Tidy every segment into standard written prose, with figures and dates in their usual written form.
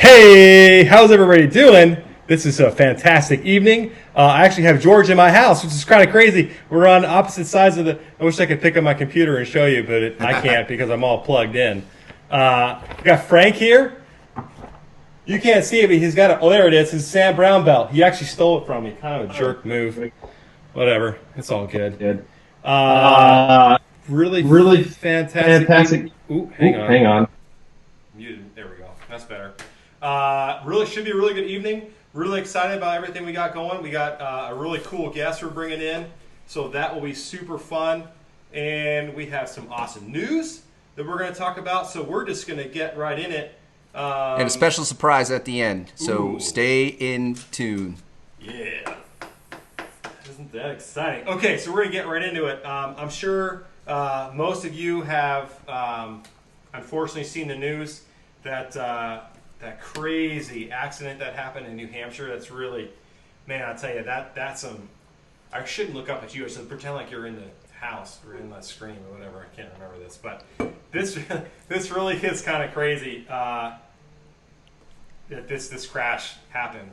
Hey, how's everybody doing? This is a fantastic evening. I actually have George in my house, which is kind of crazy. We're on opposite sides of the... I wish I could pick up my computer and show you, but I can't because I'm all plugged in. We got Frank here. You can't see it, but he's got it. Oh, there it is. His Sam Brown belt. He actually stole it from me. Kind of a jerk move. Whatever. It's all good. Really fantastic. Ooh, hang on. Muted. There we go. That's better. Really should be a really good evening. Really excited about everything we got going. We got a really cool guest we're bringing in, so that will be super fun. And we have some awesome news that we're going to talk about. So we're just going to get right in it. And a special surprise at the end. So stay in tune. Yeah. Isn't that exciting? Okay, so we're going to get right into it. I'm sure most of you have unfortunately seen the news that that crazy accident that happened in New Hampshire. That's really, man, I'll tell you, that's some... I shouldn't look up at you. I should pretend like you're in the house or in the screen or whatever. I can't remember this. But this really is kind of crazy that this crash happened.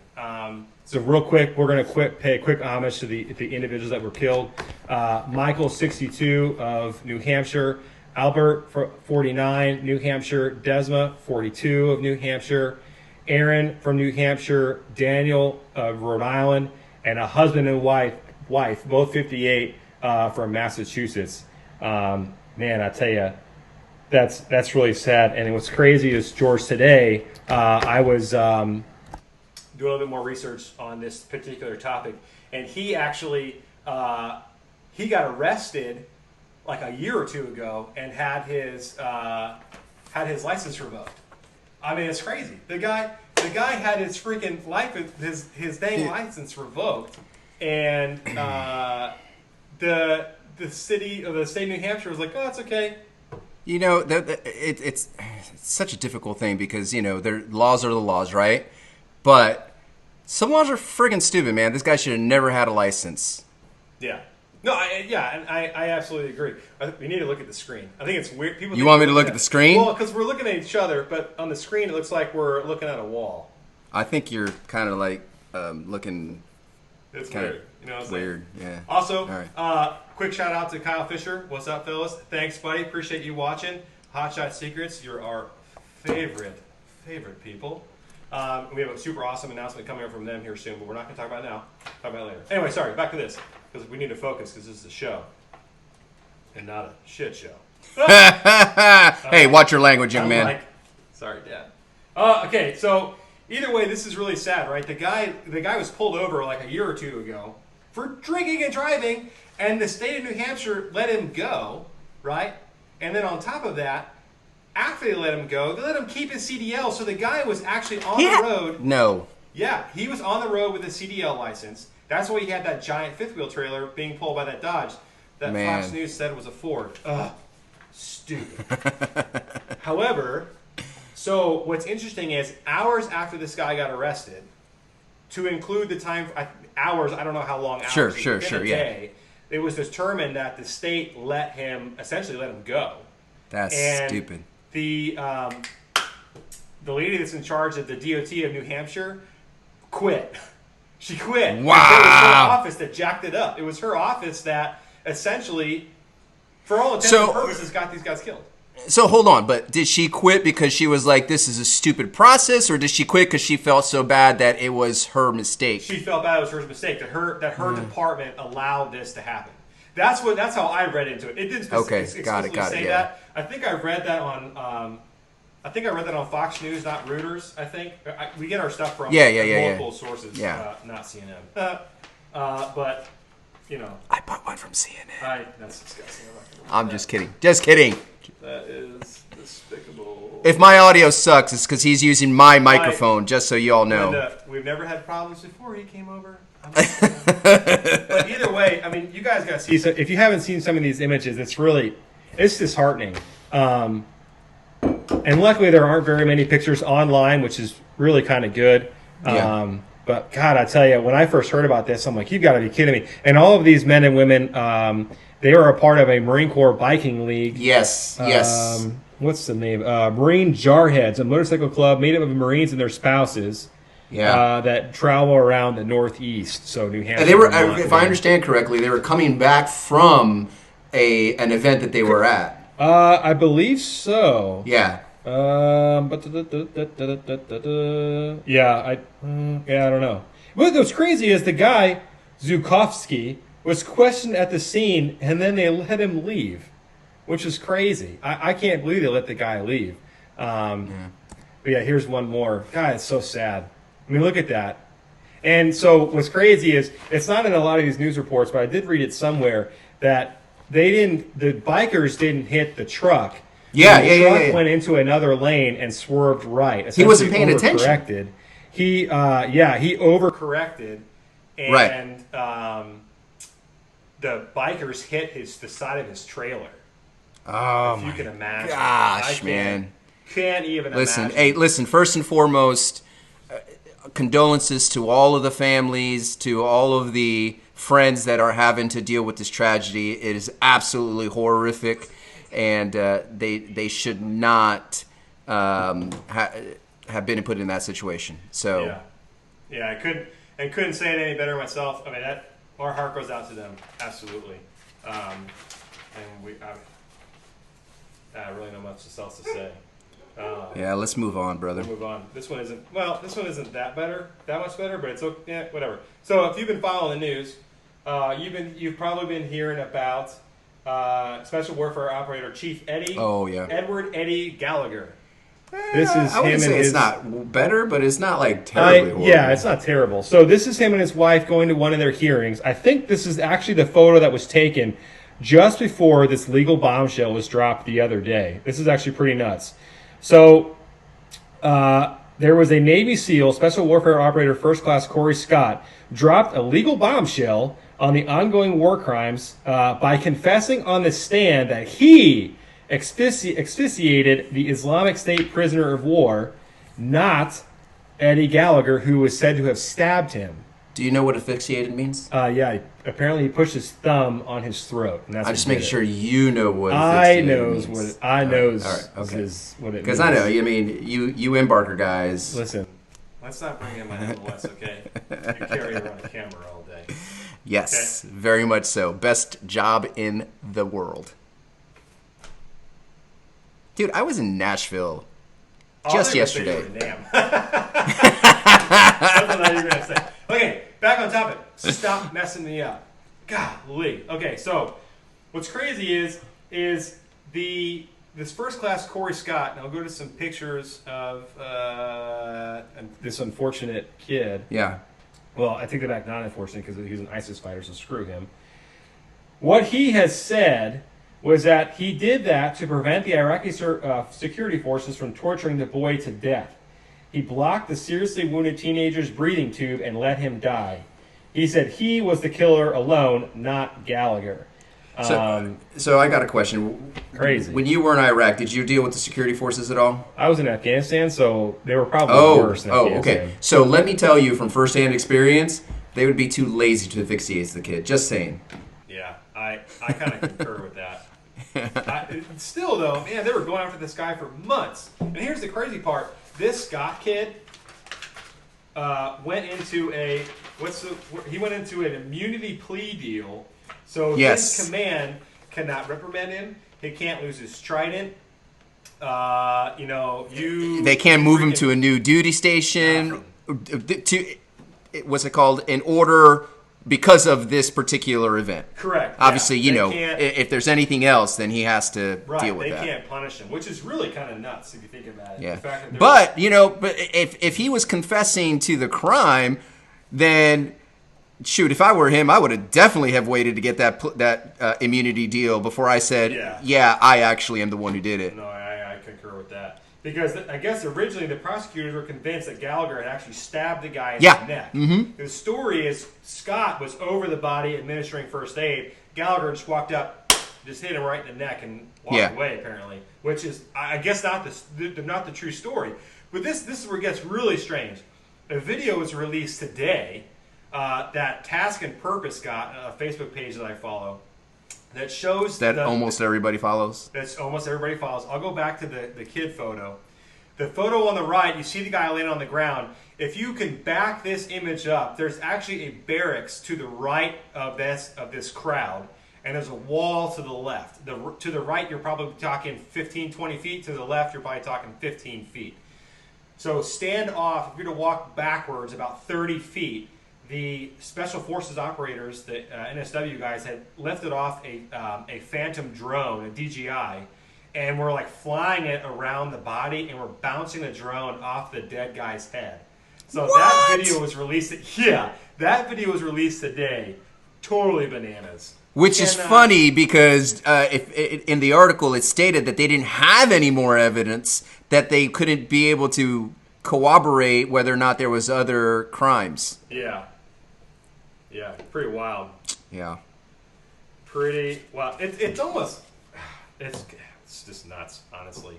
So real quick, we're going to pay a quick homage to the individuals that were killed. Michael, 62, of New Hampshire. Albert, 49, New Hampshire. Desma, 42, of New Hampshire. Aaron, from New Hampshire. Daniel, of Rhode Island. And a husband and wife, both 58, from Massachusetts. Man, I tell you, that's really sad. And what's crazy is, George, today I was doing a little bit more research on this particular topic, and he actually he got arrested like a year or two ago and had his license revoked. I mean, it's crazy. The guy had his freaking his dang license revoked, and the state of New Hampshire was like, oh, it's okay. You know, it's such a difficult thing because, you know, their laws are the laws, right? But some laws are friggin' stupid, man. This guy should have never had a license. Yeah. No, I absolutely agree. We need to look at the screen. I think it's weird. People you want me to look at the screen? Well, because we're looking at each other, but on the screen it looks like we're looking at a wall. I think you're kind of like looking... It's weird. You know what I'm saying? Weird, yeah. Also, right. Quick shout out to Kyle Fisher. What's up, fellas? Thanks, buddy. Appreciate you watching. Hotshot Secrets, you're our favorite people. We have a super awesome announcement coming up from them here soon, but we're not going to talk about it now. Talk about it later. Anyway, sorry, back to this, because we need to focus, because this is a show and not a shit show. Hey, watch your language, young man. Sorry, Dad. Okay, so either way, this is really sad, right? The guy was pulled over like a year or two ago for drinking and driving, and the state of New Hampshire let him go, right? And then on top of that, after they let him go, they let him keep his CDL. So the guy was actually on the road. No. Yeah, he was on the road with a CDL license. That's why he had that giant fifth wheel trailer being pulled by that Dodge that Fox News said was a Ford. Ugh, stupid. However, so what's interesting is hours after this guy got arrested, to include the time, hours, I don't know how long hours. Sure, day, it was determined that the state essentially let him go. That's stupid. The lady that's in charge of the DOT of New Hampshire quit. She quit. Wow. It was her office that jacked it up. It was her office that essentially, for all intents and purposes, got these guys killed. So hold on, but did she quit because she was like, this is a stupid process, or did she quit because she felt so bad that it was her mistake? She felt bad it was her mistake, that her department allowed this to happen. That's how I read into it. It didn't explicitly say that. I think I read that on Fox News, not Reuters. I think we get our stuff from multiple sources, not CNN. But you know, I bought one from CNN. That's disgusting. I'm just kidding. Just kidding. That is despicable. If my audio sucks, it's because he's using my microphone, just so you all know. We've never had problems before he came over. But either way, I mean, you guys got to see. So if you haven't seen some of these images, it's disheartening. And luckily, there aren't very many pictures online, which is really kind of good. Yeah. But God, I tell you, when I first heard about this, I'm like, you've got to be kidding me. And all of these men and women, they are a part of a Marine Corps biking league. Yes. what's the name? Marine Jarheads, a motorcycle club made up of Marines and their spouses. Yeah. That travel around the Northeast, so New Hampshire. And they were, Vermont, if I understand correctly, they were coming back from an event that they were at. I believe so. Yeah. But yeah, I don't know. What's crazy is the guy Zhukovsky was questioned at the scene, and then they let him leave, which is crazy. I can't believe they let the guy leave. But yeah, here's one more. God, it's so sad. I mean, look at that. And so what's crazy is it's not in a lot of these news reports, but I did read it somewhere that the bikers didn't hit the truck. The truck went into another lane and swerved right. He wasn't paying attention. He overcorrected, and the bikers hit the side of his trailer. Oh, if you can imagine. Gosh, man. Can't even imagine. Hey, listen, first and foremost, condolences to all of the families, to all of the friends that are having to deal with this tragedy. It is absolutely horrific, and they should not have been put in that situation. So, yeah, I couldn't say it any better myself. I mean, our heart goes out to them, absolutely. And I really know much else to say. Yeah, let's move on, brother. We'll move on. This one isn't that much better, but it's okay. Yeah, whatever. So if you've been following the news, you've probably been hearing about Special Warfare Operator Chief Eddie. Oh yeah, Edward Eddie Gallagher. This is I wouldn't him say and it's his, not better, but it's not like terribly horrible. Yeah, it's not terrible. So this is him and his wife going to one of their hearings. I think this is actually the photo that was taken just before this legal bombshell was dropped the other day. This is actually pretty nuts. So there was a Navy SEAL, Special Warfare Operator First Class Corey Scott, dropped a legal bombshell on the ongoing war crimes by confessing on the stand that he asphyxiated the Islamic State prisoner of war, not Eddie Gallagher, who was said to have stabbed him. Do you know what asphyxiated means? Yeah, apparently he pushed his thumb on his throat. And that's I'm just making sure you know what asphyxiated means. means. I knows All right. Okay. What it means. Because I know, I mean, you embarker guys. Listen, let's not bring in my MLS, okay? You carry around a camera all day. Yes, okay? Very much so. Best job in the world. Dude, I was in Nashville just yesterday. Okay, back on topic. Stop messing me up. Golly. Okay, so what's crazy is this first class Corey Scott, and I'll go to some pictures of this unfortunate kid. Yeah. Well, I take that back, not unfortunate, because he's an ISIS fighter, so screw him. What he has said was that he did that to prevent the Iraqi security forces from torturing the boy to death. He blocked the seriously wounded teenager's breathing tube and let him die. He said he was the killer alone, not Gallagher. So I got a question. Crazy. When you were in Iraq, did you deal with the security forces at all? I was in Afghanistan, so they were probably worse than Afghanistan. Okay. So let me tell you from firsthand experience, they would be too lazy to asphyxiate the kid. Just saying. Yeah, I kind of concur with that. Still, though, man, they were going after this guy for months. And here's the crazy part. This Scott kid went into he went into an immunity plea deal. So his command cannot reprimand him. He can't lose his trident. They can't move him to a new duty station. What's it called? In order because of this particular event. Correct. Obviously, if there's anything else, then he has to deal with that. They can't punish him, which is really kind of nuts if you think about it. Yeah. The fact that but if he was confessing to the crime, then shoot, if I were him, I would have definitely have waited to get that immunity deal before I said, yeah, I actually am the one who did it. No, I concur with that. Because I guess originally the prosecutors were convinced that Gallagher had actually stabbed the guy in the neck. Mm-hmm. The story is Scott was over the body administering first aid. Gallagher just walked up, just hit him right in the neck and walked away, apparently. Which is, I guess, not the true story. But this is where it gets really strange. A video was released today that Task and Purpose got, a Facebook page that I follow. that shows that almost everybody follows. That's almost everybody follows. I'll go back to the kid photo. The photo on the right, you see the guy laying on the ground. If you can back this image up, there's actually a barracks to the right of this crowd, and there's a wall to the left. To the right, you're probably talking 15, 20 feet. To the left, you're probably talking 15 feet. So stand off. If you're to walk backwards about 30 feet, the Special Forces operators, the NSW guys, had lifted off a Phantom drone, a DJI, and we're like flying it around the body, and we're bouncing the drone off the dead guy's head. So that video was released. That video was released today. Totally bananas. Which is funny because in the article it stated that they didn't have any more evidence, that they couldn't be able to corroborate whether or not there was other crimes. Yeah, pretty wild. Yeah, pretty wild. It's almost it's just nuts, honestly.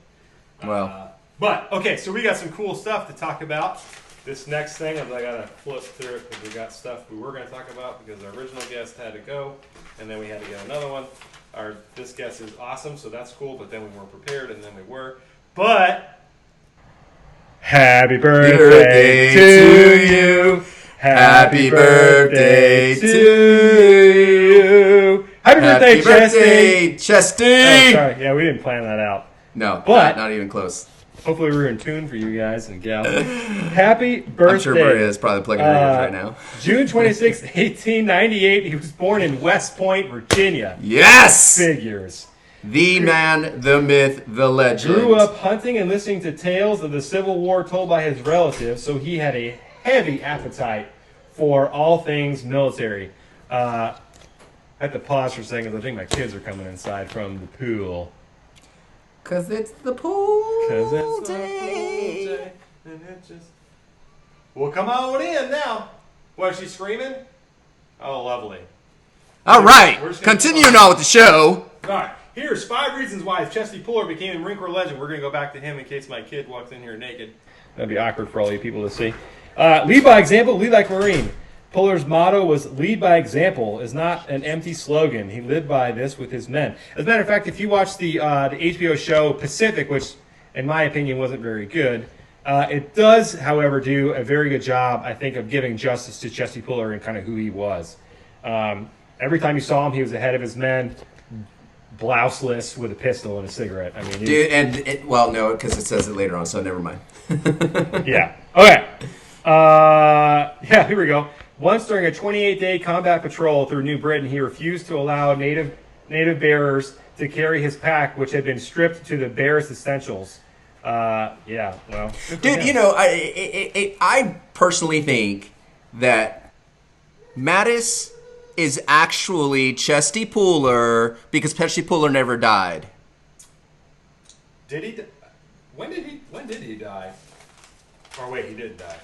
Well, but okay, so we got some cool stuff to talk about. This next thing, I gotta flip through it because we got stuff we were gonna talk about because our original guest had to go, and then we had to get another one. This guest is awesome, so that's cool. But then we weren't prepared, and then we were. But happy birthday to you! Happy birthday to you! Happy birthday, Chesty! Chesty! Oh, sorry, yeah, we didn't plan that out. No, but not even close. Hopefully we were in tune for you guys and gals. Happy birthday. I'm sure Maria is probably plugging her ears right now. June 26, 1898. He was born in West Point, Virginia. Yes! Figures. The man, the myth, the legend. Grew up hunting and listening to tales of the Civil War told by his relatives, so he had a heavy appetite for all things military. I have to pause for a second because I think my kids are coming inside from the pool. Cause it's the pool day. And it just... Well, come on in now. What, is she screaming? Oh, lovely. All right, continuing on with the show. All right, here's 5 reasons why Chesty Puller became a Marine Corps legend. We're going to go back to him in case my kid walks in here naked. That'd be awkward for all you people to see. Lead by example, lead like Marine. Puller's motto was "Lead by example" is not an empty slogan. He lived by this with his men. As a matter of fact, if you watch the HBO show Pacific, which in my opinion wasn't very good, it does, however, do a very good job, I think, of giving justice to Chesty Puller and kind of who he was. Every time you saw him, he was ahead of his men, blouseless with a pistol and a cigarette. I mean, well, no, because it says it later on, so never mind. Yeah. Okay. Yeah. Here we go. Once during a 28-day combat patrol through New Britain, he refused to allow native bearers to carry his pack, which had been stripped to the barest essentials. Yeah, well, dude, you know, I personally think that Mattis is actually Chesty Puller because Chesty Puller never died. Did he? When did he die? Or wait, he didn't die.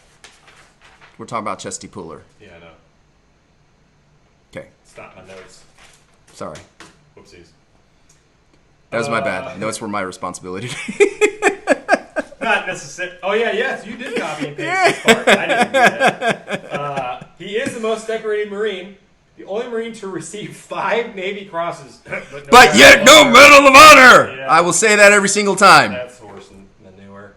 We're talking about Chesty Puller. Yeah, I know. Okay. It's not my notes. Sorry. Whoopsies. That was my bad. Notes were my responsibility. Not necessarily. Oh, yeah, yes, you did copy and paste this part. I didn't do that. He is the most decorated Marine. The only Marine to receive 5 Navy crosses. but yet no Medal of Honor! Yeah. I will say that every single time. That's horse and manure.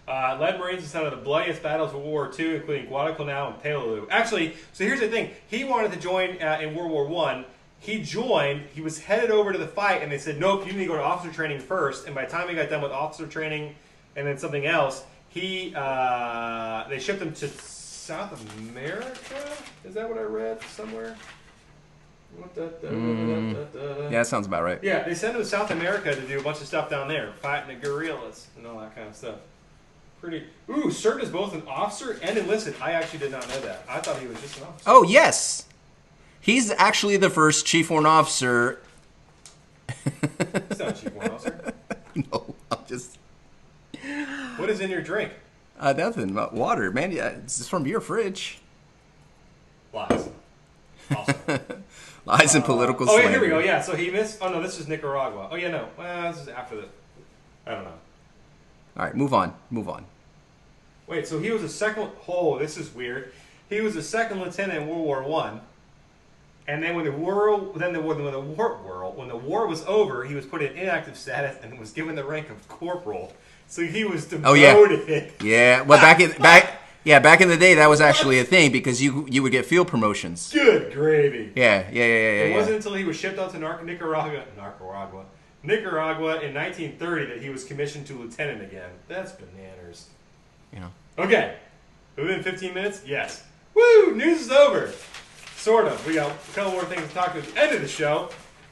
Led Marines in some of the bloodiest battles of World War II, including Guadalcanal and Peleliu. Actually, so here's the thing. He wanted to join in World War I. He joined. He was headed over to the fight, and they said, nope, you need to go to officer training first. And by the time he got done with officer training and then something else, they shipped him to South America? Is that what I read somewhere? Yeah, that sounds about right. Yeah, they sent him to South America to do a bunch of stuff down there, fighting the guerrillas and all that kind of stuff. Served as both an officer and enlisted. I actually did not know that. I thought he was just an officer. Oh, yes. He's actually the first Chief Warrant Officer. He's not a Chief Warrant Officer. No, I'm just... What is in your drink? Nothing. Water, man. Yeah, it's from your fridge. Lies. Awesome. Lies and political slander. slander. Here we go. Yeah, so he missed... Oh, no, this is Nicaragua. Oh, yeah, no. Well, this is after the... I don't know. All right, move on. Wait, so he was a second... Oh, this is weird. He was a second lieutenant in World War I. And then when the war was over, he was put in inactive status and was given the rank of corporal. So he was demoted. Yeah. Well, back in the day, that was actually a thing because you would get field promotions. Good gravy. Yeah. It wasn't until he was shipped out to Nicaragua in 1930 that he was commissioned to lieutenant again. That's bananas. Okay. Within 15 minutes? Yes. Woo! News is over. Sort of. We got a couple more things to talk to at the end of the show.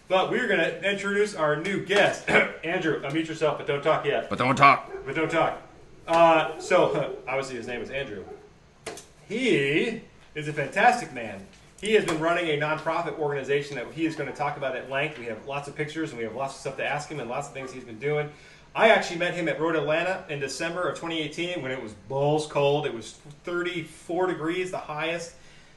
But we're going to introduce our new guest. Andrew, unmute yourself, but don't talk yet. But don't talk. So, obviously his name is Andrew. He is a fantastic man. He has been running a nonprofit organization that he is going to talk about at length. We have lots of pictures and we have lots of stuff to ask him and lots of things he's been doing. I actually met him at Road Atlanta in December of 2018 when it was balls cold. It was 34 degrees, the highest,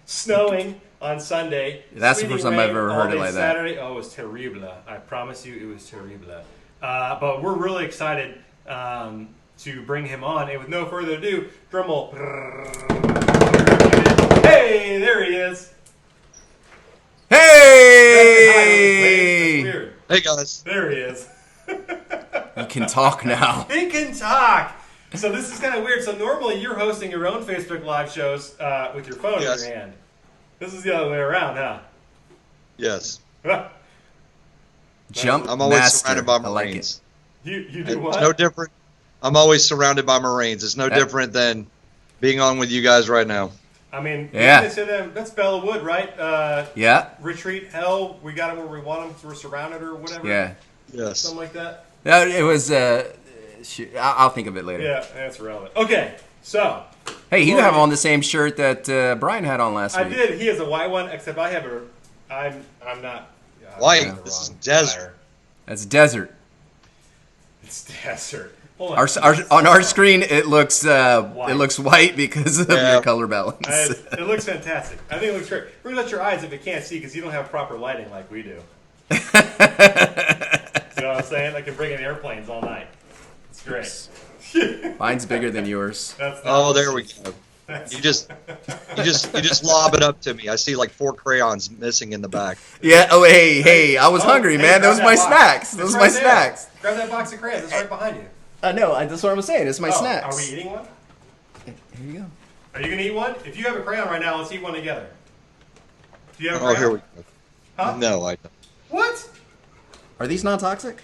snowing on Sunday. That's the first time I've ever heard it like that. Saturday, oh, it was terrible. I promise you, it was terrible. But we're really excited to bring him on. And with no further ado, drum roll. Hey, there he is. Hey! That's weird. Hey guys. There he is. You can talk now. He can talk. So this is kind of weird. So normally you're hosting your own Facebook Live shows with your phone in your hand. This is the other way around, huh? Yes. Jump I'm always master. surrounded by I like Marines. You do what? It's no different. I'm always surrounded by Marines. It's no different than being on with you guys right now. I mean, Yeah. That's Bella Wood, right? Yeah. Retreat Hell. We got him where we want him. So we're surrounded or whatever. Yeah. Yes. Something like that. No, it was. I'll think of it later. Yeah, that's relevant. Okay, so. Hey, you have on the same shirt that Brian had on last week. I did. He has a white one, except I have a. I'm not. White. This is desert. That's desert. It's desert. Hold on. On our screen, it looks white because of your color balance. It looks fantastic. I think it looks great. Bring out your eyes if you can't see, because you don't have proper lighting like we do. You know what I'm saying? I can bring in airplanes all night. It's great. Mine's bigger than yours. Oh, there we go. You just lob it up to me. I see like 4 crayons missing in the back. Yeah. Oh, hey! I was hungry, man. Those are my snacks. Those are my snacks. Grab that box of crayons. It's right behind you. No, that's what I'm saying. It's my snacks. Are we eating one? Here you go. Are you gonna eat one? If you have a crayon right now, let's eat one together. Do you have a Oh, crayon? here we go. Huh? No, I don't. What? Are these non-toxic?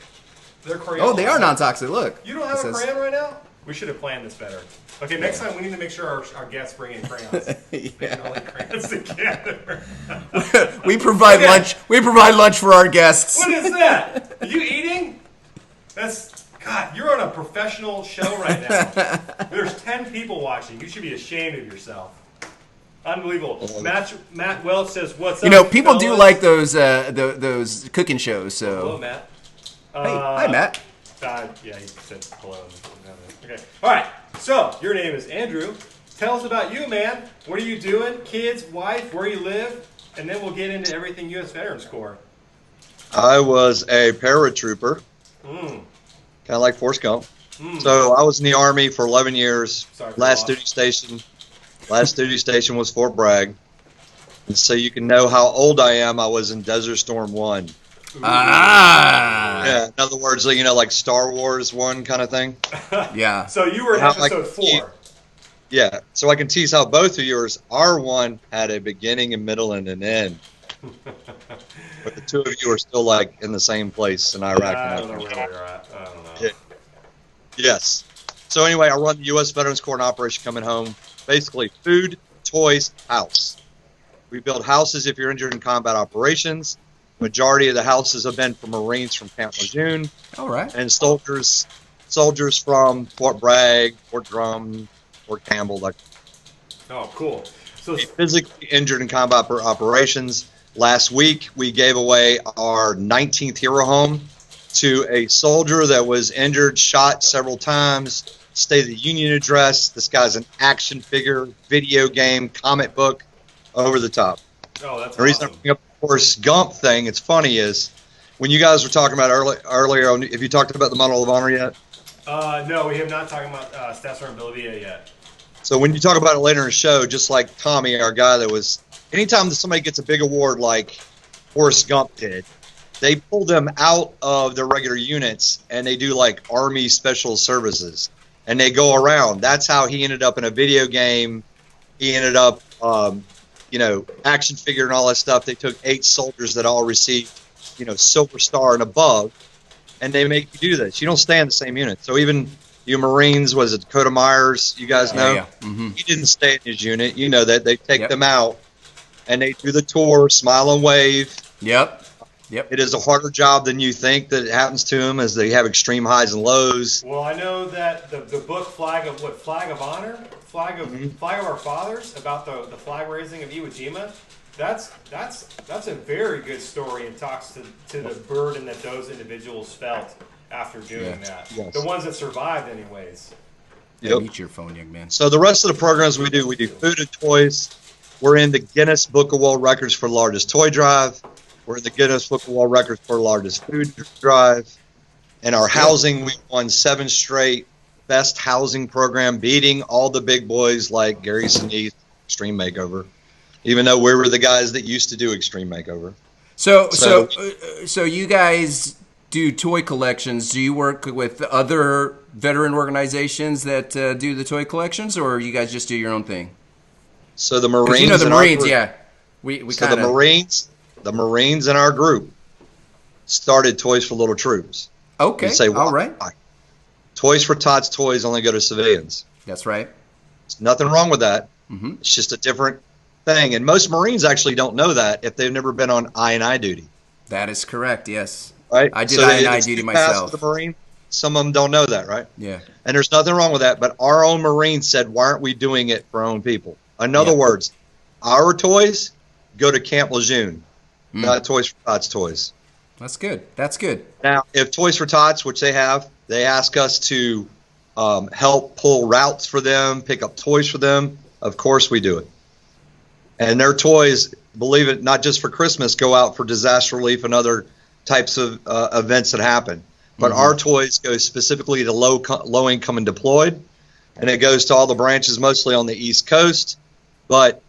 They're crayons. Oh, they are non-toxic. Look. You don't have a crayon right now? We should have planned this better. Okay, next time we need to make sure our guests bring in crayons. We can all eat crayons together. We provide lunch. We provide lunch for our guests. What is that? Are you eating? God, you're on a professional show right now. There's 10 people watching. You should be ashamed of yourself. Unbelievable. Matt Welch says, "What's up?" You know, people do fellas? like those cooking shows. So. Hello, Matt. Hey, hi, Matt. Yeah, he said hello. Okay. All right. So your name is Andrew. Tell us about you, man. What are you doing? Kids, wife, where you live, and then we'll get into everything U.S. Veterans Corps. I was a paratrooper. Kind of like Forrest Gump. So I was in the Army for 11 years. Last duty station was Fort Bragg. And so you can know how old I am. I was in Desert Storm 1. Yeah, in other words, you know, like Star Wars 1 kind of thing. Yeah. So you were in episode 4. Yeah, so I can tease how both of yours, R1 had a beginning, a middle, and an end. But the two of you are still like in the same place in Iraq. I don't know where you're at. I don't know. Yeah. Yes. So anyway, I run the U.S. Veterans Corps in Operation Coming Home. Basically, food, toys, house. We build houses if you're injured in combat operations. Majority of the houses have been for Marines from Camp Lejeune. All right. And soldiers from Fort Bragg, Fort Drum, Fort Campbell. Oh, cool. So Physically injured in combat operations. Last week, we gave away our 19th Hero Home to a soldier that was injured, shot several times, State of the Union address. This guy's an action figure, video game, comic book, over the top. Oh, that's the reason awesome. I'm bringing up the Forrest Gump thing, it's funny, is when you guys were talking about earlier, have you talked about the Medal of Honor yet? No, we have not talked about Staff Sergeant Bill Villa yet. So when you talk about it later in the show, just like Tommy, our guy that was anytime that somebody gets a big award like Forrest Gump did, they pull them out of their regular units and they do like Army Special Services, and they go around. That's how he ended up in a video game. He ended up, action figure and all that stuff. They took 8 soldiers that all received, Silver Star and above, and they make you do this. You don't stay in the same unit. So even you Marines, was it Dakota Myers? You guys know? Yeah. Mm-hmm. He didn't stay in his unit. You know that they take them out and they do the tour, smile and wave. Yep. It is a harder job than you think that it happens to them, as they have extreme highs and lows. Well, I know that the book Flag of Honor, Flag of Our Fathers, about the flag raising of Iwo Jima. That's a very good story, and talks to the burden that those individuals felt after doing that. Yes. The ones that survived, anyways. Yep. Mute your phone, young man. So the rest of the programs we do food and toys. We're in the Guinness Book of World Records for largest toy drive. We're in the Guinness Book of World Records for largest food drive. And our housing, we won 7 straight best housing program, beating all the big boys like Gary Sinise, Extreme Makeover, even though we were the guys that used to do Extreme Makeover. So you guys do toy collections. Do you work with other veteran organizations that do the toy collections, or you guys just do your own thing? So the Marines, the Marines, the Marines in our group started Toys for Little Troops. Okay, say, all right. Toys for Tots toys only go to civilians. That's right. There's nothing wrong with that. Mm-hmm. It's just a different thing, and most Marines actually don't know that if they've never been on I&I duty. That is correct. Yes, right. I did I&I duty myself. The Marine. Some of them don't know that, right? Yeah. And there's nothing wrong with that. But our own Marines said, "Why aren't we doing it for our own people?" In other words, our toys go to Camp Lejeune, not Toys for Tots toys. That's good. That's good. Now, if Toys for Tots, which they have, they ask us to help pull routes for them, pick up toys for them, of course we do it. And their toys, believe it, not just for Christmas, go out for disaster relief and other types of events that happen. But our toys go specifically to low income and deployed, and it goes to all the branches, mostly on the East Coast. But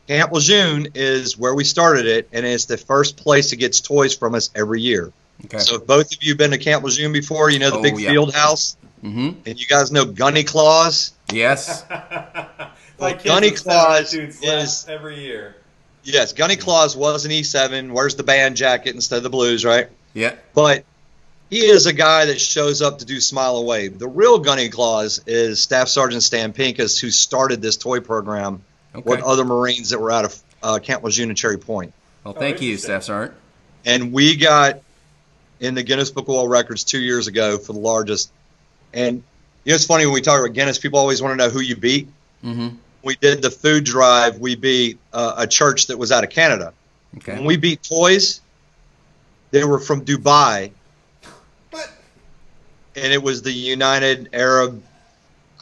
Camp Lejeune is where we started it, and it's the first place that gets toys from us every year. Okay. So if both of you have been to Camp Lejeune before, you know the big field house, and you guys know Gunny Claus. Yes. Gunny Claus is every year. Yes, Gunny Claus was an E7, wears the band jacket instead of the blues, right? Yeah. But he is a guy that shows up to do Smile and Wave. The real Gunny Claus is Staff Sergeant Stan Pincus, who started this toy program with other Marines that were out of Camp Lejeune and Cherry Point. Well, thank you, Staff Sergeant. And we got in the Guinness Book of World Records 2 years ago for the largest. And it's funny when we talk about Guinness, people always want to know who you beat. Mm-hmm. We did the food drive. We beat a church that was out of Canada. Okay. When we beat toys, they were from Dubai. What? And it was the United Arab.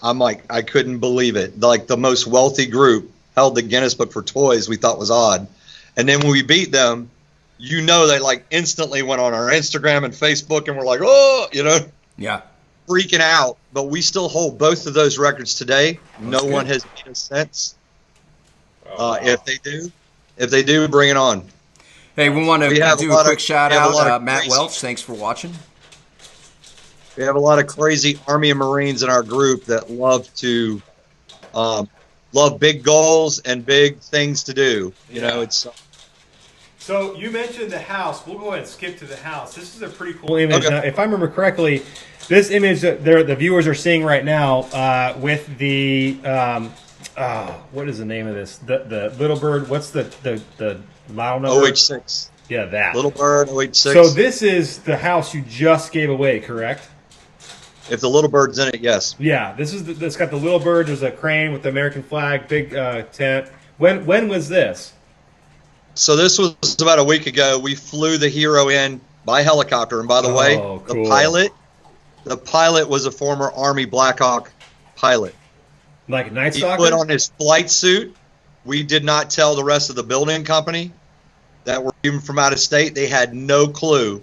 I'm like, I couldn't believe it. Like the most wealthy group held the Guinness Book for toys. We thought was odd. And then when we beat them, they like instantly went on our Instagram and Facebook and we're like, oh, yeah, freaking out. But we still hold both of those records today. No one has beat us since. If they do, bring it on. Hey, we want to do a quick shout out. Matt Welch, thanks for watching. We have a lot of crazy Army and Marines in our group that love to love big goals and big things to do. It's. So you mentioned the house. We'll go ahead and skip to the house. This is a pretty cool image. Now, if I remember correctly, this image that the viewers are seeing right now with the what is the name of this? The little bird. What's the model number? OH6. Yeah, that little bird OH6. So this is the house you just gave away, correct? If the little bird's in it, yes. Yeah, it's got the little bird. There's a crane with the American flag, big tent. When was this? So this was about a week ago. We flew the hero in by helicopter, and by the way, cool. the pilot was a former Army Black Hawk pilot. Like Night He Stalker? put on his flight suit. We did not tell the rest of the building company that were even from out of state. They had no clue.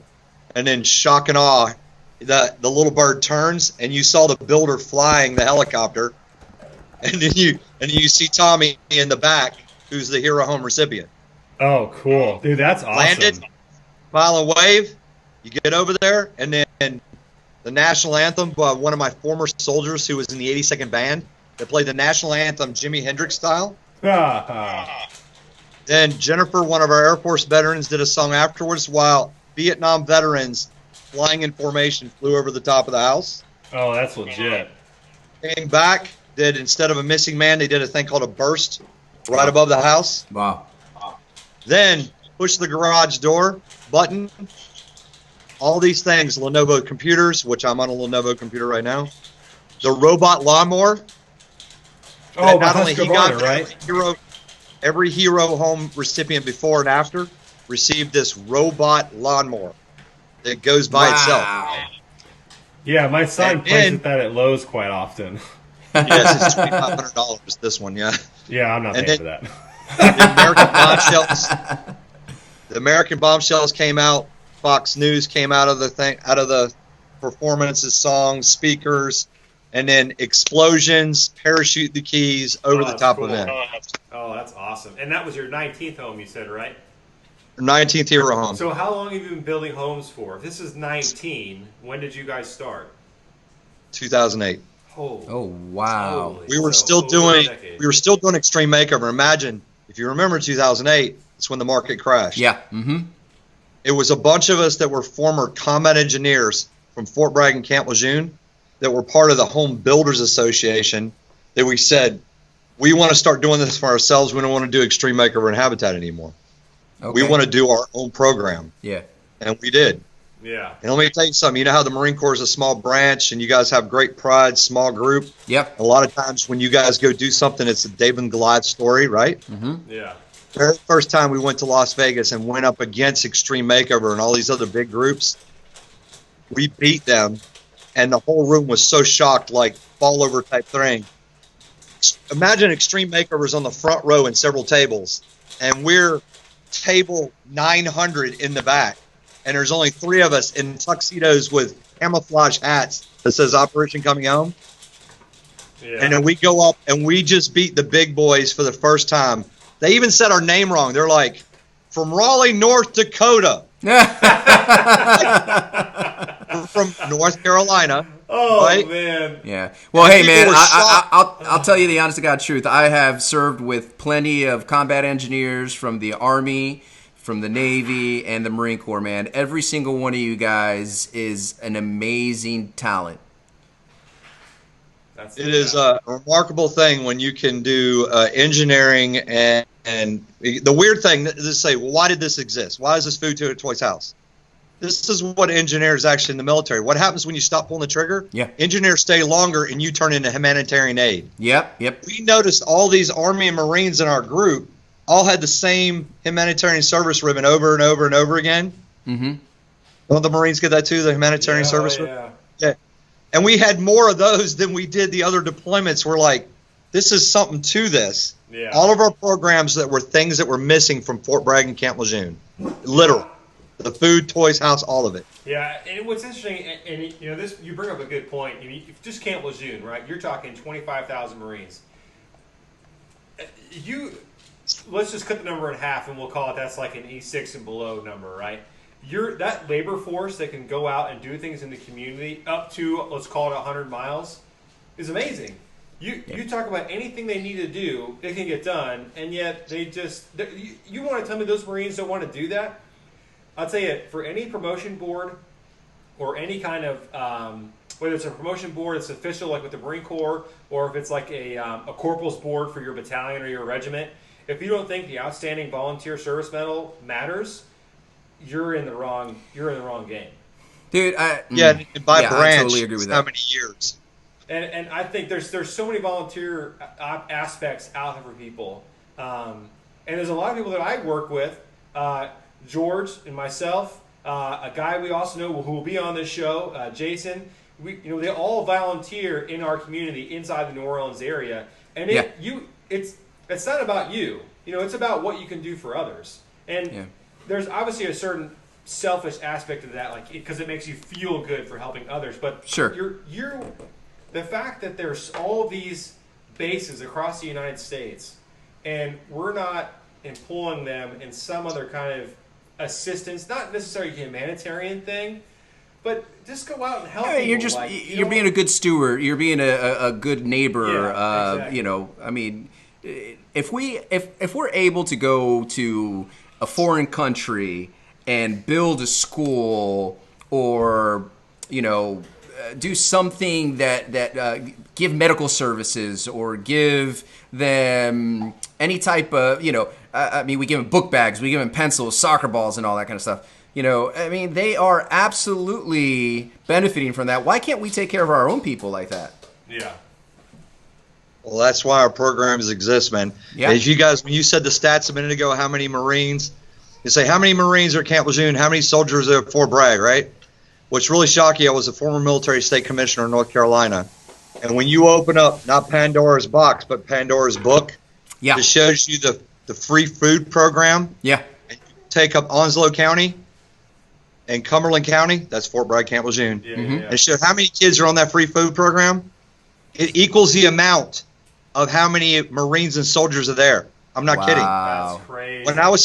And then shock and awe, the little bird turns, and you saw the builder flying the helicopter, and then you see Tommy in the back who's the Hero Home recipient. Oh, cool. Dude, that's awesome. Landed, smile and wave. You get over there, and then the national anthem by one of my former soldiers who was in the 82nd band that played the national anthem Jimi Hendrix style. Then Jennifer, one of our Air Force veterans, did a song afterwards while Vietnam veterans flying in formation flew over the top of the house. Oh, that's legit. Came back, did instead of a missing man, they did a thing called a burst right above the house. Wow. Then push the garage door button. All these things, Lenovo computers, which I'm on a Lenovo computer right now. The robot lawnmower. Oh, not only he got, right? every Hero Home recipient before and after received this robot lawnmower that goes by itself. Yeah, my son And plays then- with that at Lowe's quite often. Yes, it's $2,500. This one, yeah. Yeah, I'm not And paying then- for that. The American bombshells came out. Fox News came out of the performances, songs, speakers, and then explosions, parachute the keys over the that's top cool. of it. Oh, that's awesome. And that was your 19th home, you said, right? 19th Hero Home. So how long have you been building homes for? If this is 19, when did you guys start? 2008. Oh, wow. Holy. We were So still over a doing decade. Extreme Makeover. Imagine if you remember 2008, it's when the market crashed. Yeah. Mm-hmm. It was a bunch of us that were former combat engineers from Fort Bragg and Camp Lejeune that were part of the Home Builders Association that we said, we want to start doing this for ourselves. We don't want to do Extreme Makeover and Habitat anymore. Okay. We want to do our own program. Yeah. And we did. Yeah. And let me tell you something. You know how the Marine Corps is a small branch and you guys have great pride, small group? Yep. A lot of times when you guys go do something, it's a David and Goliath story, right? Mm-hmm. Yeah. The very first time we went to Las Vegas and went up against Extreme Makeover and all these other big groups, we beat them, and the whole room was so shocked, like fall over type thing. Imagine Extreme Makeovers on the front row and several tables, and we're table 900 in the back, and there's only 3 of us in tuxedos with camouflage hats that says Operation Coming Home. Yeah. And then we go up and we just beat the big boys for the first time. They even said our name wrong. They're like, from Raleigh, North Dakota. We're from North Carolina. Oh, right? man. Yeah. Well, hey, people man, were shocked. I'll tell you the honest to God truth. I have served with plenty of combat engineers from the Army, from the Navy, and the Marine Corps, man. Every single one of you guys is an amazing talent. It is a remarkable thing when you can do engineering and the weird thing is say, well, why did this exist? Why is this food to a toys house? This is what engineers actually in the military. What happens when you stop pulling the trigger? Yeah. Engineers stay longer and you turn into humanitarian aid. Yep. We noticed all these Army and Marines in our group all had the same humanitarian service ribbon over and over and over again. Mm-hmm. Don't the Marines get that too, the humanitarian service ribbon? Yeah. Yeah. And we had more of those than we did the other deployments. We're like, this is something to this. Yeah. All of our programs that were things that were missing from Fort Bragg and Camp Lejeune. Literal. The food, toys, house, all of it. Yeah, and what's interesting, and you know, this you bring up a good point. You just Camp Lejeune, right? You're talking 25,000 Marines. Let's just cut the number in half, and we'll call it that's like an E6 and below number, right? That labor force that can go out and do things in the community up to, let's call it 100 miles, is amazing. You talk about anything they need to do, it can get done, and yet you want to tell me those Marines don't want to do that? I'll tell you, for any promotion board or any kind of, whether it's a promotion board that's official like with the Marine Corps, or if it's like a corporal's board for your battalion or your regiment, if you don't think the outstanding volunteer service medal matters, you're in the wrong game. Dude, By I branch, totally agree with how that. many years? And I think there's so many volunteer aspects out there for people, and there's a lot of people that I work with, George and myself, a guy we also know who will be on this show, Jason. They all volunteer in our community inside the New Orleans area, and it's not about you. It's about what you can do for others, and there's obviously a certain selfish aspect of that, like because it makes you feel good for helping others. But sure, the fact that there's all these bases across the United States, and we're not employing them in some other kind of assistance, not necessarily a humanitarian thing, but just go out and help people. You're just you're being a good steward. You're being a good neighbor. Yeah, exactly. You know, I mean, if we're able to go to a foreign country and build a school, or do something that give medical services, or give them any type of I mean, we give them book bags, we give them pencils, soccer balls, and all that kind of stuff. I mean, they are absolutely benefiting from that. Why can't we take care of our own people like that? Yeah. Well, that's why our programs exist, man. Yeah. As you guys, when you said the stats a minute ago, how many Marines, you say, how many Marines are at Camp Lejeune, how many soldiers are at Fort Bragg, right? What's really shocking, I was a former military state commissioner in North Carolina. And when you open up, not Pandora's box, but Pandora's book, Yeah. it shows you the free food program. Yeah. And you take up Onslow County and Cumberland County, that's Fort Bragg, Camp Lejeune, Yeah, Mm-hmm. yeah. and show how many kids are on that free food program. It equals the amount of how many Marines and soldiers are there. I'm not kidding. Wow. That's crazy. When I was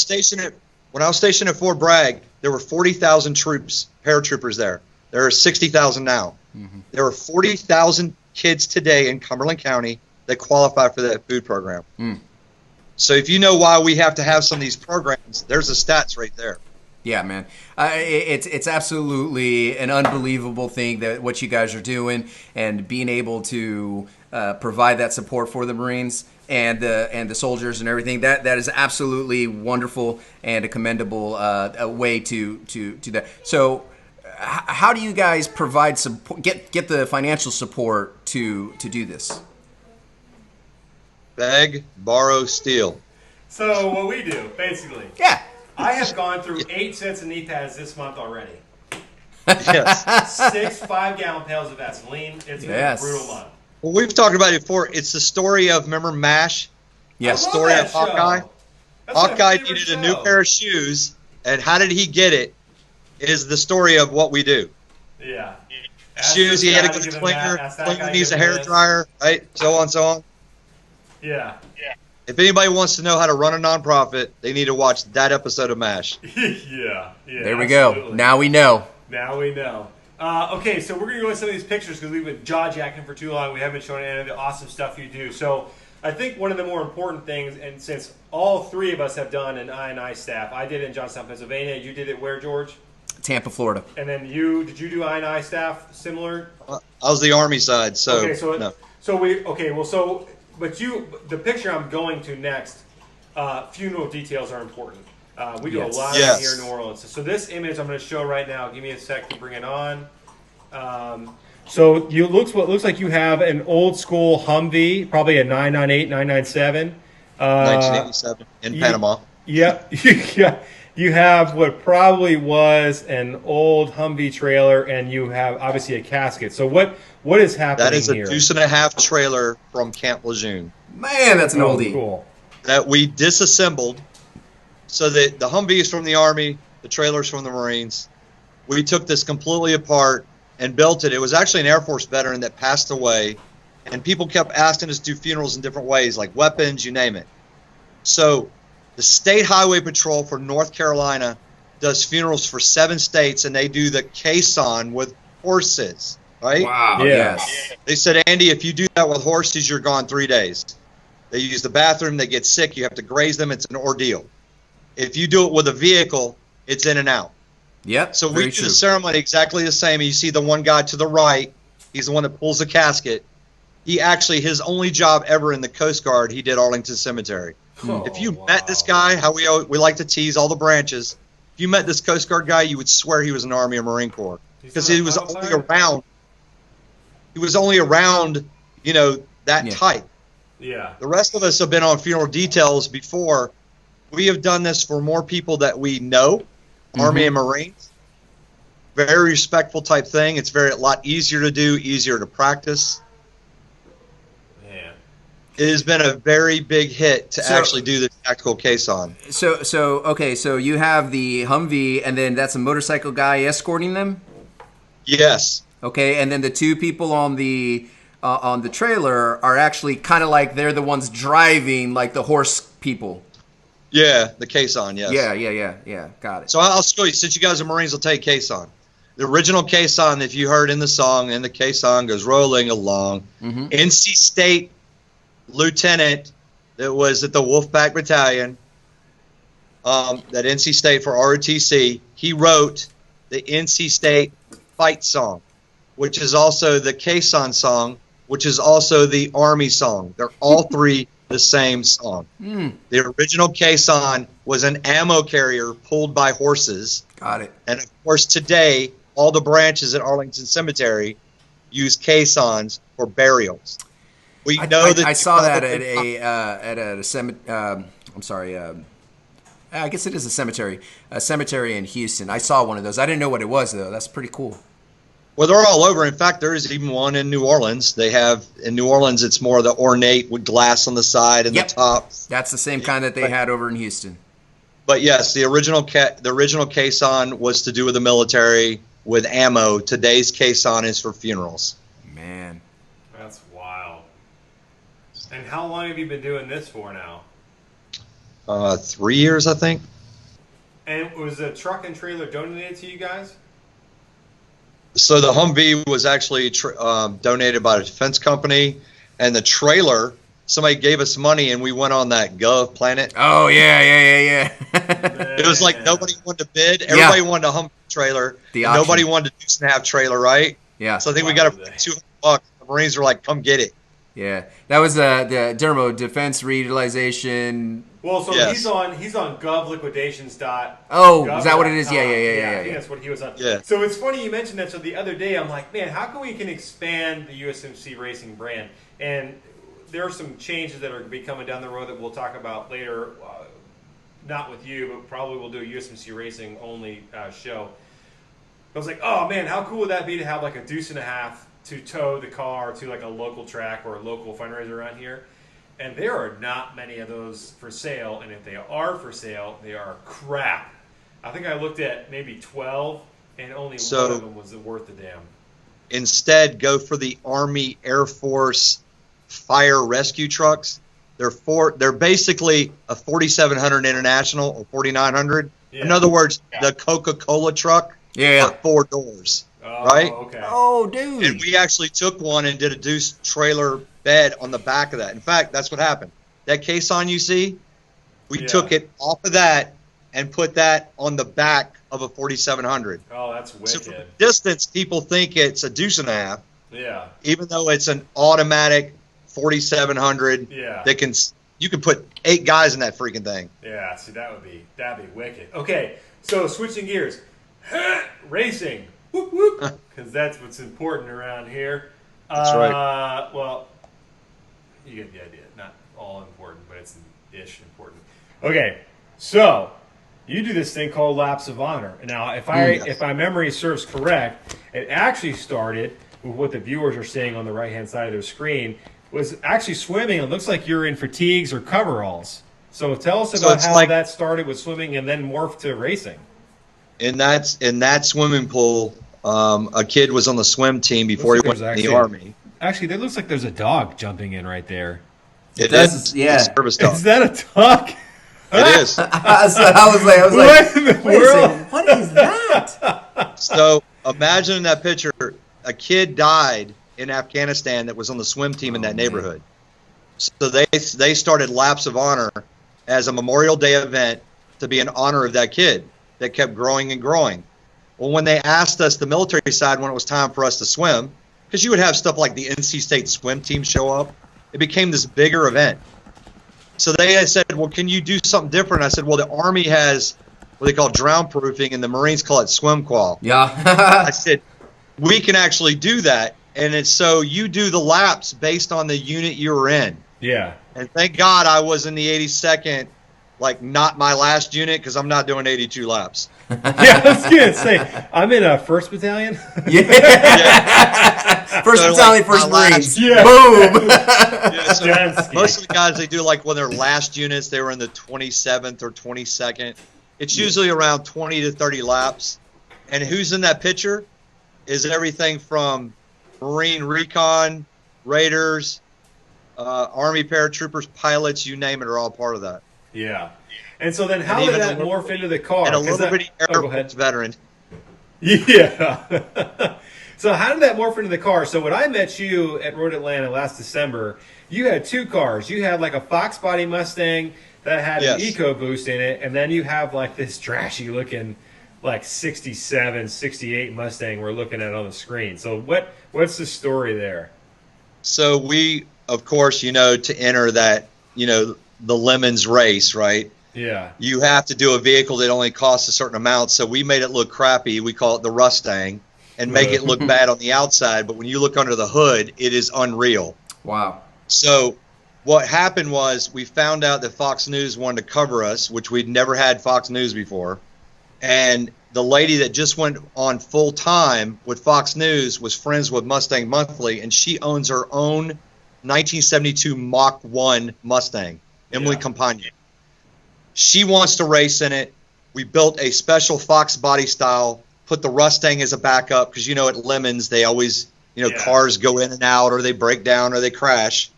stationed at Fort Bragg, there were 40,000 troops, paratroopers there. There are 60,000 now. Mm-hmm. There are 40,000 kids today in Cumberland County that qualify for that food program. Mm. So if you know why we have to have some of these programs, there's the stats right there. Yeah, man, it's absolutely an unbelievable thing that what you guys are doing, and being able to provide that support for the Marines and the soldiers and everything. That is absolutely wonderful and a commendable way to do that. So, how do you guys provide support? Get the financial support to do this? Beg, borrow, steal. So what we do, basically, Yeah. I have gone through 8 sets of knee pads this month already. Yes. 6 5-gallon pails of Vaseline. It's been Yes. a brutal month. Well, we've talked about it before. It's the story of, remember MASH? Yes. The story Love of that Hawkeye. show. That's my Hawkeye favorite needed a show. new pair of shoes, and how did he get it? Is the story of what we do. Yeah. Ask Shoes, this he had guy to go to give him Klinger. that, ask that Klinger guy needs a give him hair this. dryer, right? So on, so on. Yeah. If anybody wants to know how to run a nonprofit, they need to watch that episode of MASH. Yeah. There we go. absolutely. Now we know. Now we know. Okay, so we're going to go into some of these pictures because we've been jaw-jacking for too long. We haven't shown any of the awesome stuff you do. So I think one of the more important things, and since all three of us have done an I&I staff, I did it in Johnstown, Pennsylvania. You did it where, George? Tampa, Florida. And then did you do I&I staff similar? I was the Army side, so, Okay, so no. but the picture I'm going to next, funeral details are important. We do Yes. a lot of Yes. that here in New Orleans. So this image I'm going to show right now. Give me a sec to bring it on. So what looks like you have an old school Humvee, probably a 998, 997. 1987 in Panama. Yep. Yeah. You have what probably was an old Humvee trailer, and you have obviously a casket. So what is happening That is a here? deuce-and-a-half trailer from Camp Lejeune Man, that's an Oh, oldie. cool. that we disassembled. So that the Humvee is from the Army, the trailer's from the Marines. We took this completely apart and built it. It was actually an Air Force veteran that passed away, and people kept asking us to do funerals in different ways, like weapons, you name it. So the State Highway Patrol for North Carolina does funerals for 7 states, and they do the caisson with horses, right? Wow. Yeah. Yes. They said, Andy, if you do that with horses, you're gone 3 days. They use the bathroom, they get sick, you have to graze them, it's an ordeal. If you do it with a vehicle, it's in and out. Yep. So we very do true. the ceremony exactly the same. You see the one guy to the right, he's the one that pulls the casket. He actually, his only job ever in the Coast Guard, he did Arlington Cemetery. Oh, If you wow. met this guy, how we like to tease all the branches, if you met this Coast Guard guy, you would swear he was an Army or Marine Corps. He's Because not he was a only firefighter? around, that Yeah. type. Yeah. The rest of us have been on funeral details before. We have done this for more people that we know, Army and Marines. Very respectful type thing. It's a lot easier to do, easier to practice. Man. It has been a very big hit to So- actually do the tactical caisson. So you have the Humvee, and then that's a motorcycle guy escorting them. Yes. Okay, and then the 2 people on the trailer are actually kind of like they're the ones driving, like the horse people. Yeah, the caisson, yes. Yeah. Got it. So I'll show you, since you guys are Marines, I'll tell you caisson. The original caisson, if you heard in the song, and the caisson goes rolling along. NC State lieutenant that was at the Wolfpack Battalion, that NC State for ROTC, he wrote the NC State fight song, which is also the caisson song, which is also the Army song. They're all three the same song. The original caisson was an ammo carrier pulled by horses. Got it. And of course, today, all the branches at Arlington Cemetery use caissons for burials. We know that I saw that at a cemetery. I'm sorry. I guess it is a cemetery in Houston. I saw one of those. I didn't know what it was though. That's pretty cool. Well, they're all over. In fact, there is even one in New Orleans. They have in New Orleans. It's more the ornate with glass on the side and the top. That's the same kind that they had over in Houston. But yes, the original caisson was to do with the military with ammo. Today's caisson is for funerals. Man, that's wild. And how long have you been doing this for now? 3 years, I think. And was the truck and trailer donated to you guys? So the Humvee was actually donated by a defense company, and the trailer, somebody gave us money, and we went on that Gov Planet. Oh yeah. It was like nobody wanted to bid. Everybody wanted a Humvee trailer. Nobody wanted a deuce and a half trailer, right? Yeah. So I think we got it for $200. The Marines were like, "Come get it." Yeah, that was the Dermo Defense Reutilization. Well, so he's on govliquidations. Oh, is that what it is? Yeah. I think that's what he was on. Yeah. So it's funny you mentioned that. So the other day, I'm like, man, how can we expand the USMC Racing brand? And there are some changes that are going to be coming down the road that we'll talk about later. Not with you, but probably we'll do a USMC Racing only show. I was like, oh man, how cool would that be to have like a deuce and a half to tow the car to like a local track or a local fundraiser around here? And there are not many of those for sale, and if they are for sale, they are crap. I think I looked at maybe 12, and only one of them was worth the damn. Instead, go for the Army Air Force fire rescue trucks. They're basically a 4700 International or 4900. Yeah. In other words, the Coca-Cola truck. Yeah. 4 doors. Right? Okay. Oh, dude. And we actually took one and did a deuce trailer bed on the back of that. In fact, that's what happened. That caisson you see, we took it off of that and put that on the back of a 4700. Oh, that's wicked. So from a distance, people think it's a deuce and a half. Yeah. Even though it's an automatic 4700 that you can put 8 guys in that freaking thing. Yeah, see that'd be wicked. Okay, so switching gears. Racing. Whoop, whoop, because that's what's important around here. That's right. Well, you get the idea. Not all important, but it's ish important. Okay, so you do this thing called Laps of Honor. Now, if my memory serves correct, it actually started with what the viewers are seeing on the right-hand side of their screen, was actually swimming. It looks like you're in fatigues or coveralls. So tell us about how that started with swimming and then morphed to racing. In that swimming pool, a kid was on the swim team before he went in the Army. Actually, there looks like there's a dog jumping in right there. It is. Yeah. It's a service dog. Is that a duck? It is. I was like, what in the world? What is that? So imagine that picture. A kid died in Afghanistan that was on the swim team in that neighborhood. So they started Laps of Honor as a Memorial Day event to be in honor of that kid that kept growing and growing. Well, when they asked us, the military side, when it was time for us to swim, because you would have stuff like the NC State swim team show up, it became this bigger event. So they said, well, can you do something different? I said, well, the Army has what they call drown proofing, and the Marines call it swim qual. Yeah. I said, we can actually do that. And it's so you do the laps based on the unit you were in. Yeah. And thank God I was in the 82nd, like not my last unit, because I'm not doing 82 laps. Yeah, I was going to say, I'm in a 1st Battalion. Yeah. 1st Battalion, 1st Marines. Yeah. Boom. Yeah, so most of the guys, they do like when their last units, they were in the 27th or 22nd. It's usually around 20 to 30 laps. And who's in that picture is everything from Marine Recon, Raiders, Army paratroopers, pilots, you name it, are all part of that. Yeah. And so then how And did even that a little- morph into the car? And a 'Cause little that- bitty oh, Air go ahead. Force veteran. Yeah. So how did that morph into the car? So when I met you at Road Atlanta last December, you had two cars. You had like a Fox body Mustang that had an Yes. EcoBoost in it, and then you have like this trashy looking like 67, 68 Mustang we're looking at on the screen. So what's the story there? So we, of course, to enter that, the Lemons race, right? Yeah. You have to do a vehicle that only costs a certain amount. So we made it look crappy. We call it the Rustang, and make it look bad on the outside. But when you look under the hood, it is unreal. Wow. So what happened was we found out that Fox News wanted to cover us, which we'd never had Fox News before. And the lady that just went on full time with Fox News was friends with Mustang Monthly, and she owns her own 1972 Mach 1 Mustang, Emily Campagna. She wants to race in it. We built a special Fox body style, put the Rustang as a backup because, at Lemons, they always, cars go in and out, or they break down, or they crash.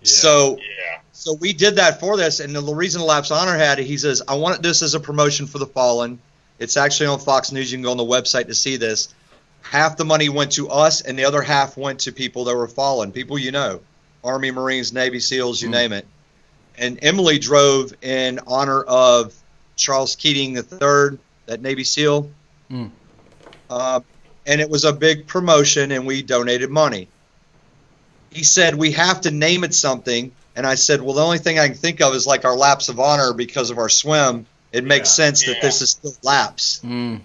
So we did that for this, and the reason Lapse Honor had it, he says, I want this as a promotion for the fallen. It's actually on Fox News. You can go on the website to see this. Half the money went to us, and the other half went to people that were fallen, people Army, Marines, Navy SEALs, you name it. And Emily drove in honor of Charles Keating III, that Navy SEAL. And it was a big promotion, and we donated money. He said, we have to name it something. And I said, well, the only thing I can think of is like our Lapse of Honor because of our swim. It makes sense that this is still Lapse. And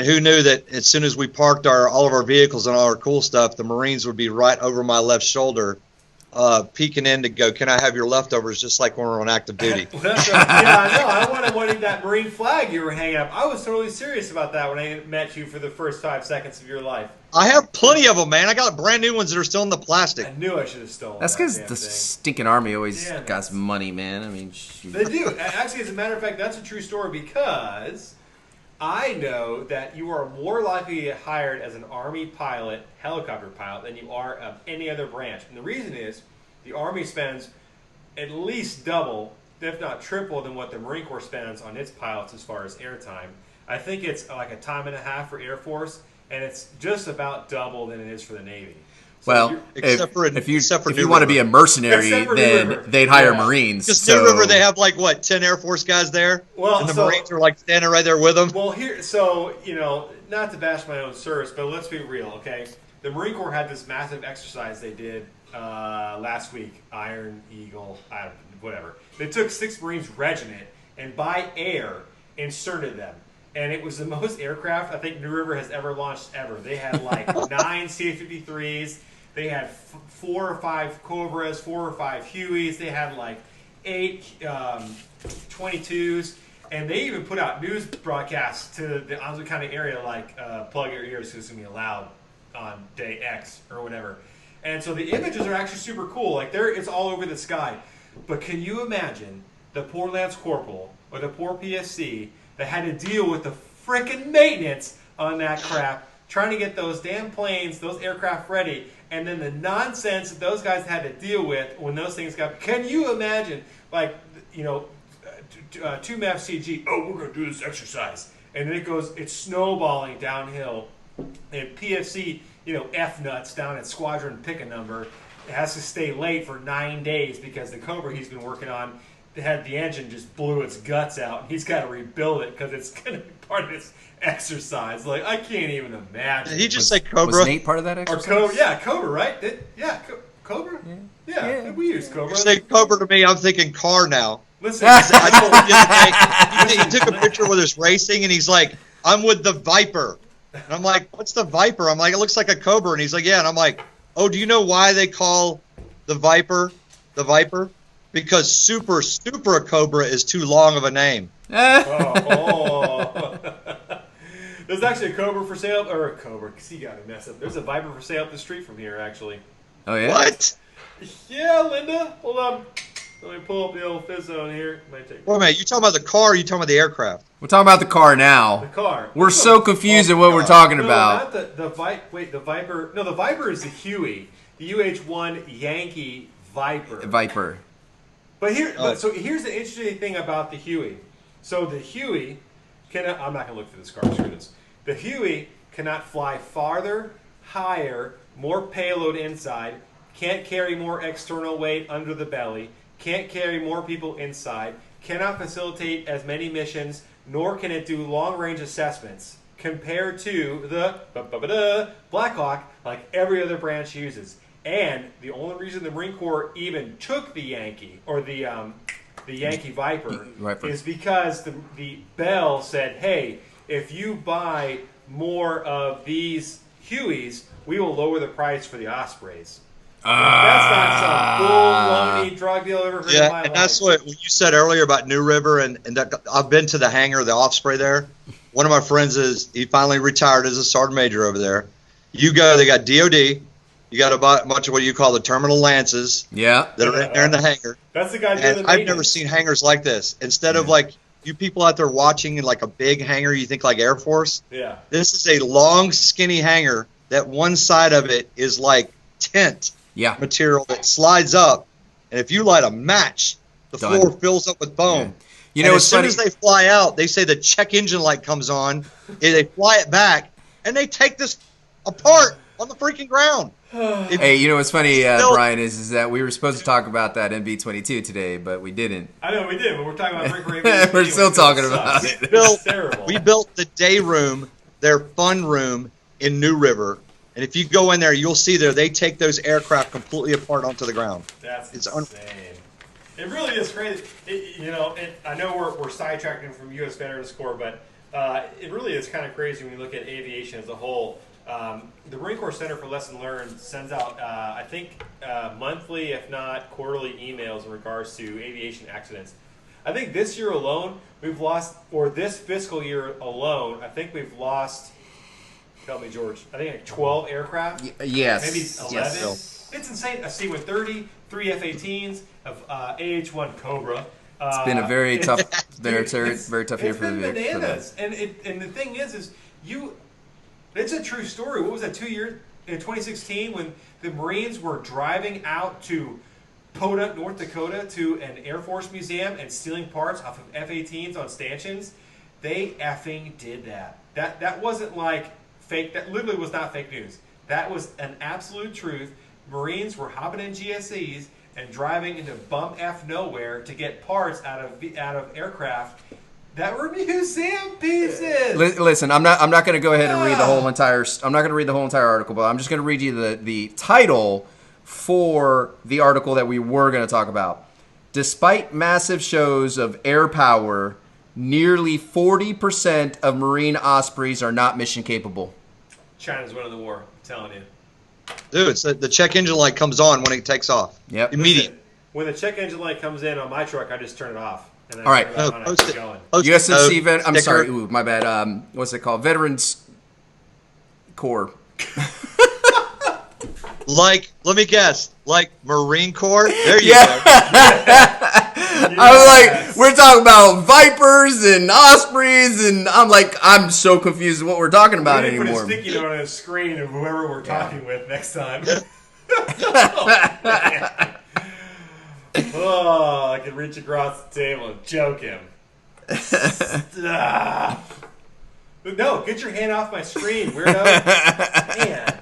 who knew that as soon as we parked all of our vehicles and all our cool stuff, the Marines would be right over my left shoulder, peeking in to go, can I have your leftovers, just like when we're on active duty. Well, that's right. Yeah, I know. I wanted that Marine flag you were hanging up. I was totally serious about that when I met you for the first 5 seconds of your life. I have plenty of them, man. I got brand new ones that are still in the plastic. I knew I should have stolen That's that because damn the thing. stinking Army always got some money, man. I mean, shoot. They do. Actually, as a matter of fact, that's a true story because I know that you are more likely to get hired as an Army pilot, helicopter pilot, than you are of any other branch. And the reason is the Army spends at least double, if not triple, than what the Marine Corps spends on its pilots as far as airtime. I think it's like a time and a half for Air Force, and it's just about double than it is for the Navy. So Well, Except for if you New want to be River. a mercenary, Except for New then River. they'd hire Yeah. Marines. Just so, New River, they have 10 Air Force guys there, Well, and the so- Marines are standing right there with them. Well, so, not to bash my own service, but let's be real, okay? The Marine Corps had this massive exercise they did last week, Iron Eagle, whatever. They took 6 Marines regiment and by air inserted them. And it was the most aircraft I think New River has ever launched ever. They had 9 CA-53s. They had 4 or 5 Cobras, 4 or 5 Hueys. They had 8 22s. And they even put out news broadcasts to the Onslow County area plug your ears because it's going to be loud on day X or whatever. And so the images are actually super cool. It's all over the sky. But can you imagine the poor Lance Corporal or the poor PSC that had to deal with the frickin' maintenance on that crap, trying to get those damn planes, those aircraft ready, and then the nonsense that those guys had to deal with when those things got... Can you imagine, 2MAF CG, we're going to do this exercise. And then it's snowballing downhill. And PFC, F-nuts down at Squadron Pick a Number, has to stay late for 9 days because the Cobra he's been working on had the engine just blew its guts out. And he's got to rebuild it because it's going to be part of this exercise. I can't even imagine. Did he just say Cobra? Was Nate part of that Or exercise? Cobra, right? Cobra? Yeah, we use Cobra. You say Cobra to me, I'm thinking car now. Listen, I told him the other day, he took a picture with us racing, and he's like, I'm with the Viper. And I'm like, what's the Viper? I'm like, it looks like a Cobra. And he's like, yeah. And I'm like, oh, do you know why they call the Viper the Viper? Because Super Cobra is too long of a name. oh. There's actually a Cobra for sale, or a Cobra, because he got me messed up. There's a Viper for sale up the street from here, actually. Oh, yeah? What? Yeah, Linda, hold on. Let me pull up the old fizz zone here. Might take Wait a minute, you talking about the car or you talking about the aircraft? We're talking about the car the now. car. We're so confused at what we're talking No, about. not the Viper. No, the Viper is the Huey. The UH-1 Yankee Viper. Viper. So here's the interesting thing about the Huey. So the Huey cannot. I'm not going to look through this car. Screw this. The Huey cannot fly farther, higher, more payload inside. Can't carry more external weight under the belly. Can't carry more people inside. Cannot facilitate as many missions. Nor can it do long-range assessments compared to the Black Hawk, like every other branch uses. And the only reason the Marine Corps even took the Yankee or the Yankee Viper is because the Bell said, "Hey, if you buy more of these Hueys, we will lower the price for the Ospreys." That's not some bull loney drug deal I've ever heard in my life. And that's what you said earlier about New River, and that I've been to the hangar, the Osprey there. One of my friends he finally retired as a sergeant major over there. You go, they got DOD. You got a bunch of what you call the terminal lances. Yeah. That are in there in the hangar. That's the guy doing the And maintenance. I've never seen hangars like this. Instead of like you people out there watching in like a big hangar, you think like Air Force. Yeah. This is a long, skinny hangar that one side of it is like tent material that slides up. And if you light a match, the floor fills up with foam. Yeah. You know, as soon as they fly out, they say the check engine light comes on, and they fly it back, and they take this apart on the freaking ground. Hey, you know what's funny, Brian, is that we were supposed to talk about that MB-22 today, but we didn't. I know we did, but we're talking about Break Rate. We're still talking about it. We built the day room, their fun room in New River, and if you go in there, you'll see they take those aircraft completely apart onto the ground. It's insane. It really is crazy. I know we're sidetracking from U.S. Veterans Corps, but it really is kind of crazy when you look at aviation as a whole. The Marine Corps Center for Lesson Learned sends out, I think, monthly, if not quarterly, emails in regards to aviation accidents. I think this year alone, we've lost, or this fiscal year alone, I think we've lost, tell me, George, I think like 12 aircraft? Yes. Maybe 11? Yes. It's insane. A C-130, 3 F-18s, of AH-1 Cobra. It's been a very tough, very tough year for the bananas. And the thing is it's a true story. What was that, 2 years in 2016 when the Marines were driving out to Podunk, North Dakota, to an Air Force museum and stealing parts off of F-18s on stanchions? They effing did that. That wasn't like fake. That literally was not fake news. That was an absolute truth. Marines were hopping in GSEs and driving into bum F nowhere to get parts out of aircraft that were museum pieces. Listen, I'm not going to go ahead and read the whole entire. I'm not going to read the whole entire article, but I'm just going to read you the title for the article that we were going to talk about. Despite massive shows of air power, nearly 40% of Marine Ospreys are not mission capable. China's winning the war. I'm telling you. Dude, it's the check engine light comes on when it takes off. Yep. Immediately. When the check engine light comes in on my truck, I just turn it off. And then all right. USMC vet. I'm sorry. Ooh, my bad. What's it called? Veterans Corps. Let me guess. Like Marine Corps? There you go. I was like, we're talking about Vipers and Ospreys, and I'm so confused with what we're talking about anymore. Put a sticky note on the screen of whoever we're talking with next time. Oh, I can reach across the table and choke him. Stop. No, get your hand off my screen, weirdo. Man.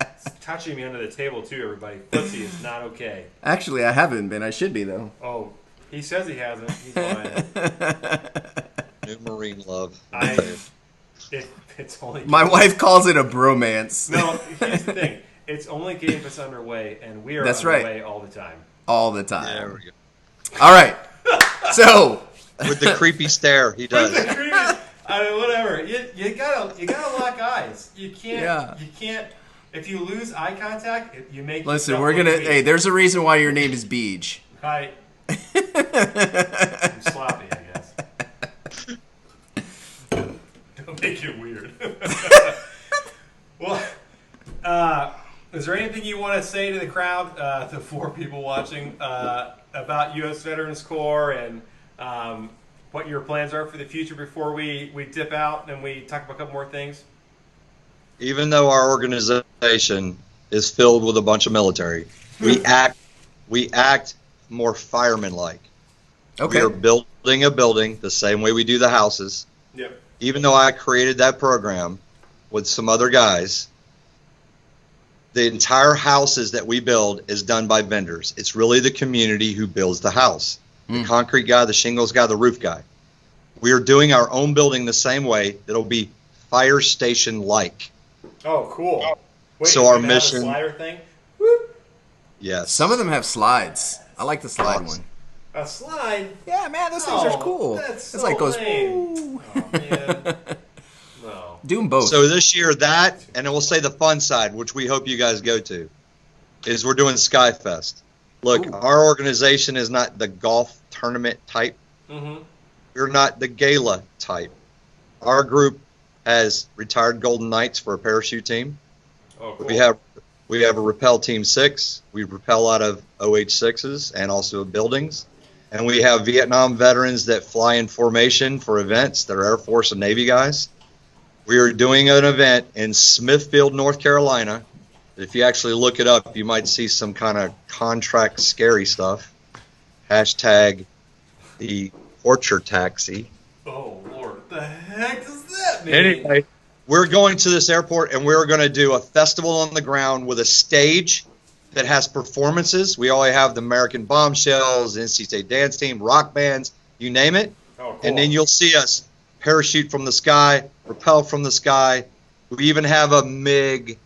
It's touching me under the table, too, everybody. Footsie is not okay. Actually, I haven't been. I should be, though. Oh, he says he hasn't. He's lying. New Marine love. It's only my wife calls it a bromance. No, here's the thing. It's only game if it's underway, and we are underway all the time. All the time. Yeah, there we go. All right. So with the creepy stare he does. Whatever. You gotta lock eyes. You can't. Yeah. You can't. If you lose eye contact, you make. Listen, we're gonna. Hey, there's a reason why your name is Beej. Hi. I'm sloppy, I guess. Don't make it weird. Well, is there anything you want to say to the crowd, the 4 people watching, about U.S. Veterans Corps and what your plans are for the future before we dip out and we talk about a couple more things? Even though our organization is filled with a bunch of military, we act more fireman-like. Okay. We are building a building the same way we do the houses. Yep. Even though I created that program with some other guys, the entire houses that we build is done by vendors. It's really the community who builds the house. The concrete guy, the shingles guy, the roof guy. We are doing our own building the same way. It'll be fire station-like. Oh, cool. Wait, So our can I have a mission- slider thing? Whoop. Yes. Some of them have slides. I like the slide one. A slide? Yeah, man, those things Oh, are cool. that's It's so like goes. lame. Ooh. Oh, man. No. Do them both. So this year, that, and we'll say the fun side, which we hope you guys go to, is we're doing Skyfest. Look, Ooh. our organization is not the golf tournament type. Mm-hmm. We're not the gala type. Our group has retired Golden Knights for a parachute team. Oh, cool. We have a rappel team 6. We rappel out of OH6s and also buildings. And we have Vietnam veterans that fly in formation for events that are Air Force and Navy guys. We are doing an event in Smithfield, North Carolina. If you actually look it up, you might see some kind of contract scary stuff. Hashtag the torture taxi. Oh, Lord. What the heck does that mean? Anyway, we're going to this airport and we're going to do a festival on the ground with a stage that has performances. We already have the American Bombshells, NC State Dance Team, rock bands, you name it. Oh, cool. And then you'll see us parachute from the sky, rappel from the sky. We even have a MiG.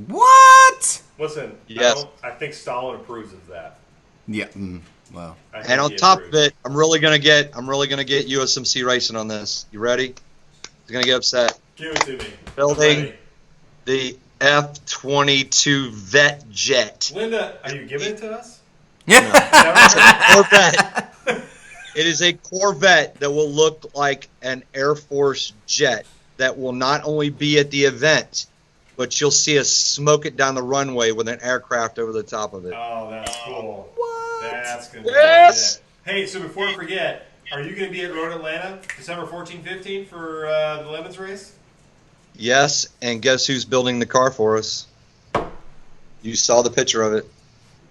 What? Listen, Yes. I think Stalin approves of that. Yeah. Wow. I think And on he top approves. of it, I'm really gonna get USMC racing on this. You ready? He's gonna get upset. Give it to me. Building I'm ready. the F-22 Vet jet. Linda, are you giving it to us? Yeah. Is that Corvette. It is a Corvette that will look like an Air Force jet that will not only be at the event, but you'll see us smoke it down the runway with an aircraft over the top of it. Oh, that's cool. What? That's going to be Yes! legit. Hey, so before I forget, are you going to be at Road Atlanta December 14, 15 for the Lemons race? Yes, and guess who's building the car for us? You saw the picture of it.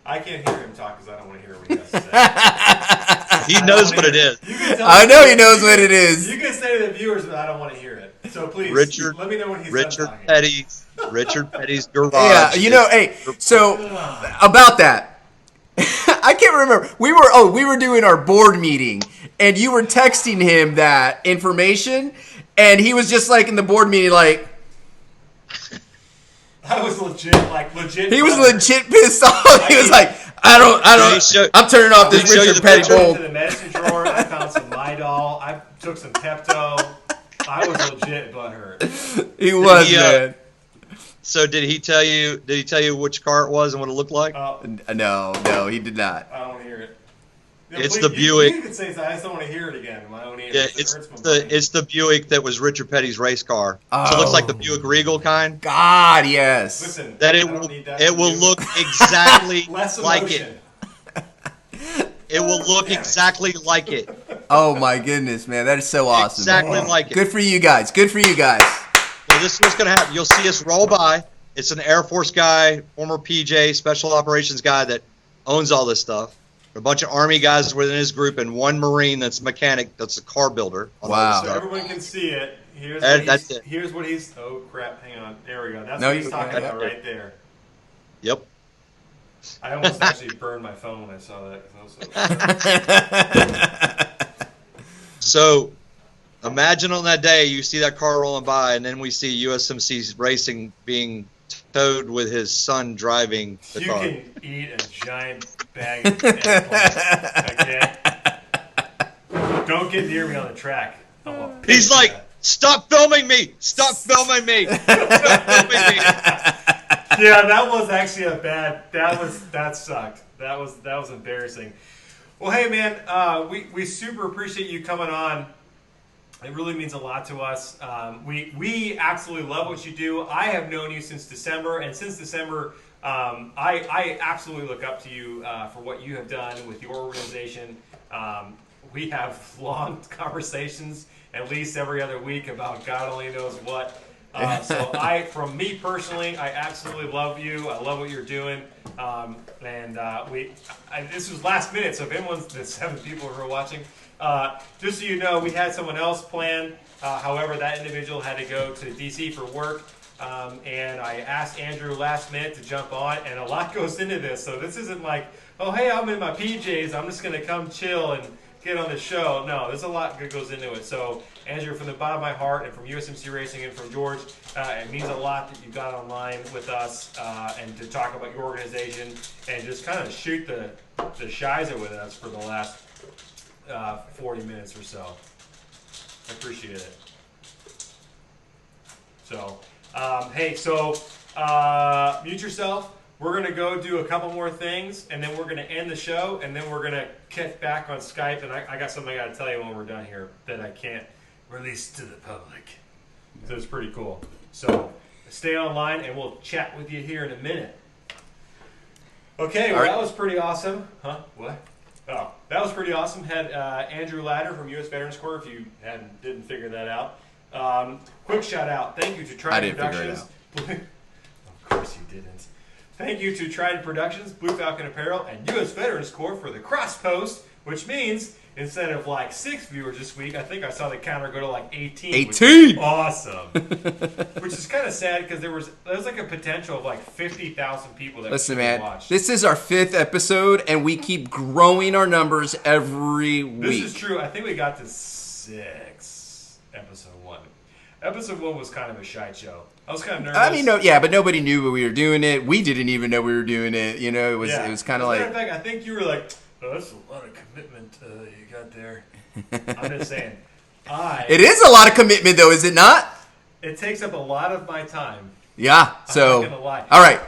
I can't hear him talk because I don't want to hear what he has to say. He knows what it is. You can tell I me- know he knows what it is. You can say to the viewers, but I don't want to hear it. So please, Richard- let me know when he's Richard done talking. Petty's garage. Yeah, you know, hey, so about that, I can't remember. We were doing our board meeting, and you were texting him that information, and he was just like in the board meeting, like I was legit. he was legit pissed off. He was I- like, I'm turning off Did this he show you Richard the Petty picture? I went bowl. to the medicine drawer. I found some Midol. I took some Pepto. I was legit butthurt. He was, He, man. So did he tell you which car it was and what it looked like? No, he did not. I don't want to hear it. Yeah, It's please, the Buick. You can say so. I just don't want to hear it again in my own ears. Yeah, It it's hurts my brain. the Buick that was Richard Petty's race car. So it looks like the Buick Regal kind. God, yes. Listen, That I it don't will need that it from will you. look exactly Less like emotion. it. It will look exactly like it. Oh my goodness, man, that is so awesome. Exactly like it. Good for you guys. Good for you guys. Well, this is what's going to happen. You'll see us roll by. It's an Air Force guy, former PJ, special operations guy that owns all this stuff. A bunch of Army guys within his group, and one Marine that's a mechanic, that's a car builder. On all Wow. this So stuff. everyone can see it. Here's That- what that's he's, it. Here's what he's. Oh crap! Hang on. There we go. That's No, what you- he's talking yeah, about right there. Yep. I almost actually burned my phone when I saw that. 'Cause I was so So imagine on that day you see that car rolling by, and then we see USMC's racing being towed with his son driving the you car. can eat a giant bag of eggplants. Okay. Don't get near me on the track. I'm a pig He's for like, that. "Stop filming me! Stop filming me! Stop filming me!" Yeah, that was actually a bad. That sucked. That was embarrassing. Well, hey man, we super appreciate you coming on. It really means a lot to us. We absolutely love what you do. I have known you since December, and since December, I absolutely look up to you for what you have done with your organization. We have long conversations, at least every other week, about God only knows what. From me personally, I absolutely love you. I love what you're doing. This was last minute, so if anyone's the 7 people who are watching, just so you know, we had someone else plan. However, that individual had to go to DC for work. And I asked Andrew last minute to jump on, and a lot goes into this. So this isn't like, oh, hey, I'm in my PJs. I'm just going to come chill and get on the show. No, there's a lot that goes into it. So, Andrew, from the bottom of my heart and from USMC Racing and from George, it means a lot that you got online with us and to talk about your organization and just kind of shoot the shiza with us for the last 40 minutes or so. I appreciate it. So, mute yourself. We're going to go do a couple more things, and then we're going to end the show, and then we're going to kick back on Skype, and I got something I got to tell you when we're done here that I can't release to the public. So it's pretty cool. So stay online, and we'll chat with you here in a minute. Okay, well, that was pretty awesome. Huh? What? Oh, that was pretty awesome. Had Andrew Ladner from U.S. Veterans Corps, if you didn't figure that out. Quick shout out. Thank you to Trident Productions. Of course you didn't. Thank you to Trident Productions, Blue Falcon Apparel, and U.S. Veterans Corps for the cross post, which means instead of like 6 viewers this week, I think I saw the counter go to like 18. 18! Which is awesome. Which is kind of sad because there was like a potential of like 50,000 people that Listen, man, watched. this is our 5th episode, and we keep growing our numbers every week. This is true. I think we got to 6, episode 1. Episode 1 was kind of a shite show. I was kind of nervous. I mean, but nobody knew we were doing it. We didn't even know we were doing it. You know, it was kind of like. As a matter of fact, I think you were like, "Oh, that's a lot of commitment you got there." I'm just saying, It is a lot of commitment, though, is it not? It takes up a lot of my time. Yeah. So. I'm not gonna lie. All right.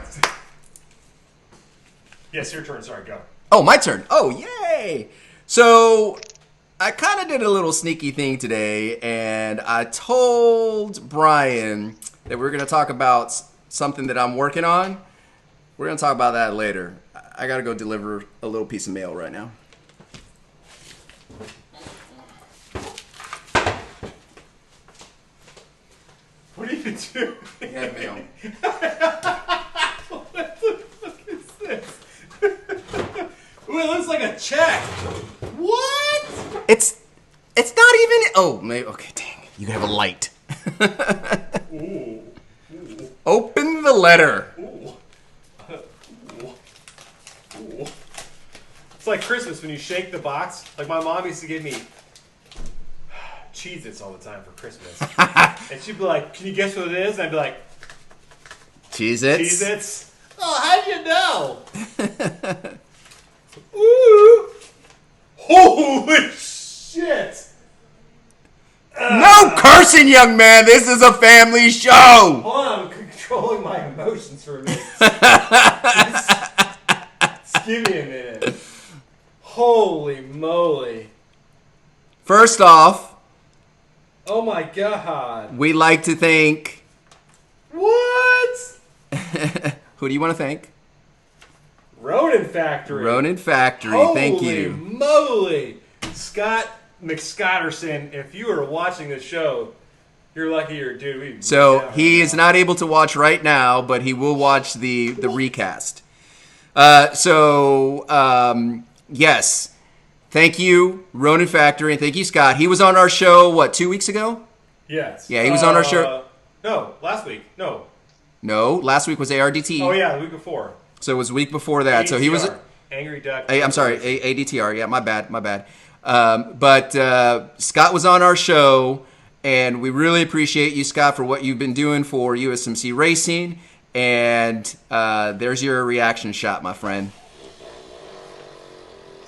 Yes, your turn. Sorry, go. Oh, my turn. Oh, yay! So. I kind of did a little sneaky thing today, and I told Brian that we're going to talk about something that I'm working on. We're going to talk about that later. I got to go deliver a little piece of mail right now. What are you doing? We have mail. What the fuck is this? Ooh, it looks like a check. What? It's not even. Oh, maybe. Okay, dang. You have a light. Ooh. Open the letter. Ooh. Ooh. It's like Christmas when you shake the box. Like my mom used to give me Cheez-Its all the time for Christmas. And she'd be like, "Can you guess what it is?" And I'd be like, Cheez-Its. Cheez-Its. Oh, how'd you know? Ooh. Holy shit. No cursing, young man. This is a family show. Hold on, I'm controlling my emotions for a minute. Just give me a minute. Holy moly. First off, Oh my god. we'd like to thank. What? Who do you want to thank? Ronin Factory. Ronin Factory. Holy Thank you. moly. Scott McScotterson, if you are watching this show, you're lucky you're a dude. So he is not able to watch right now, but he will watch the recast. Yes. Thank you, Ronin Factory, and thank you, Scott. He was on our show, 2 weeks ago? Yes. Yeah, he was on our show. No, last week. No, last week was ARDT. Oh, yeah, the week before. So it was a week before that. So he was. Angry Duck. I'm sorry, ADTR. Yeah, my bad. But Scott was on our show, and we really appreciate you, Scott, for what you've been doing for USMC Racing. And there's your reaction shot, my friend.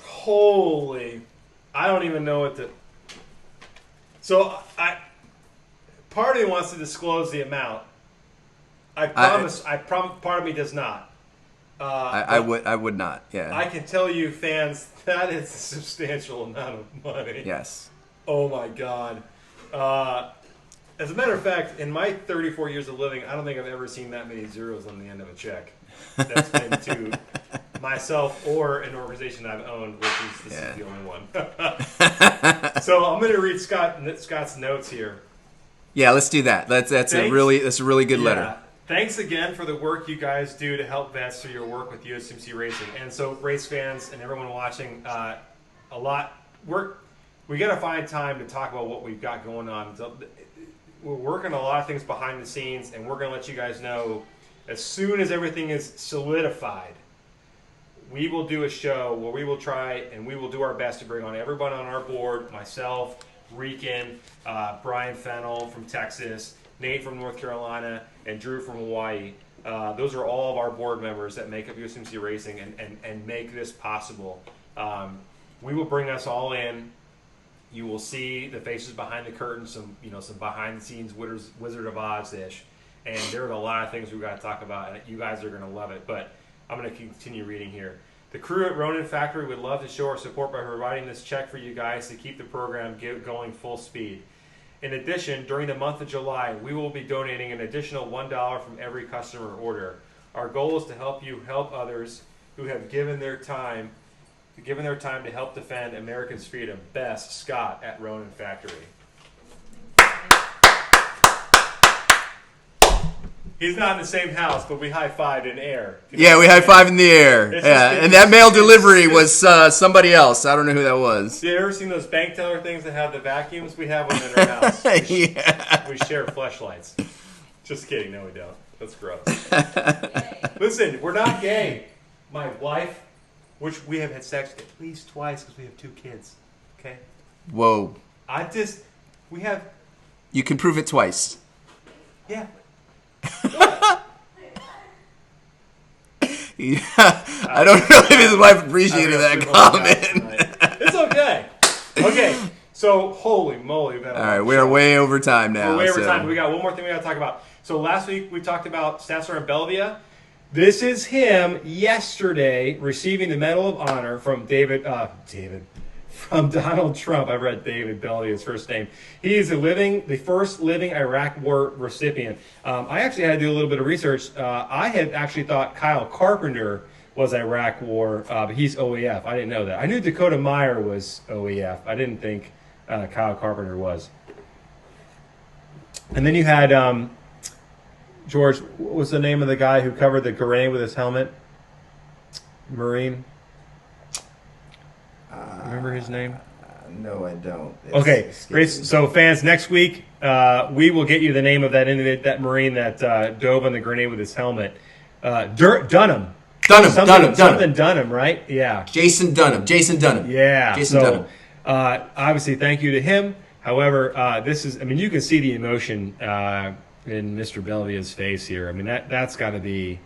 Holy. I don't even know what to... So, part of me wants to disclose the amount. I promise, part of me does not. I would not. Yeah. I can tell you, fans, that is a substantial amount of money. Yes. Oh my God. As a matter of fact, in my 34 years of living, I don't think I've ever seen that many zeros on the end of a check. That's been to myself or an organization I've owned, which is this is the only one. So I'm going to read Scott's notes here. Yeah, let's do that. That's a really good letter. Thanks again for the work you guys do to help vets through your work with USMC Racing. And so, race fans and everyone watching, we got to find time to talk about what we've got going on. So, we're working a lot of things behind the scenes, and we're going to let you guys know as soon as everything is solidified. We will do a show where we will try and we will do our best to bring on everyone on our board, myself, Rican, Brian Fennell from Texas, Nate from North Carolina, and Drew from Hawaii. Those are all of our board members that make up USMC Racing and make this possible. We will bring us all in. You will see the faces behind the curtain, some behind the scenes Wizard of Oz-ish. And there's a lot of things we've got to talk about, and you guys are going to love it. But I'm going to continue reading here. The crew at Ronin Factory would love to show our support by providing this check for you guys to keep the program going full speed. In addition, during the month of July, we will be donating an additional $1 from every customer order. Our goal is to help you help others who have given their time to help defend America's freedom. Best, Scott at Ronin Factory. He's not in the same house, but we high-fived in air. Yeah, we high-fived in the air. And that mail delivery was somebody else. I don't know who that was. You ever seen those bank teller things that have the vacuums? We have one in our house. We share fleshlights. Just kidding. No, we don't. That's gross. Listen, we're not gay. My wife, which we have had sex at least twice because we have 2 kids. Okay? Whoa. We have... You can prove it twice. Yeah. Yeah, I don't know if his wife appreciated that comment. It's okay. Okay, so holy moly. All right, we are way over time now. We're way over time. We got one more thing we got to talk about. So last week we talked about Staff Sergeant Belvia. This is him yesterday receiving the Medal of Honor from from Donald Trump. I've read David Belvia, his first name. He is the first living Iraq War recipient. I actually had to do a little bit of research. I had actually thought Kyle Carpenter was Iraq War, but he's OEF. I didn't know that. I knew Dakota Meyer was OEF. I didn't think Kyle Carpenter was. And then you had, George, what was the name of the guy who covered the grenade with his helmet? Marine? Remember his name? No, I don't. Okay, great. So, fans, next week we will get you the name of that Marine that dove on the grenade with his helmet. Dunham. Something Dunham, right? Yeah. Jason Dunham. Yeah. Jason Dunham. Obviously, thank you to him. However, you can see the emotion in Mr. Belvia's face here. I mean, that's got to be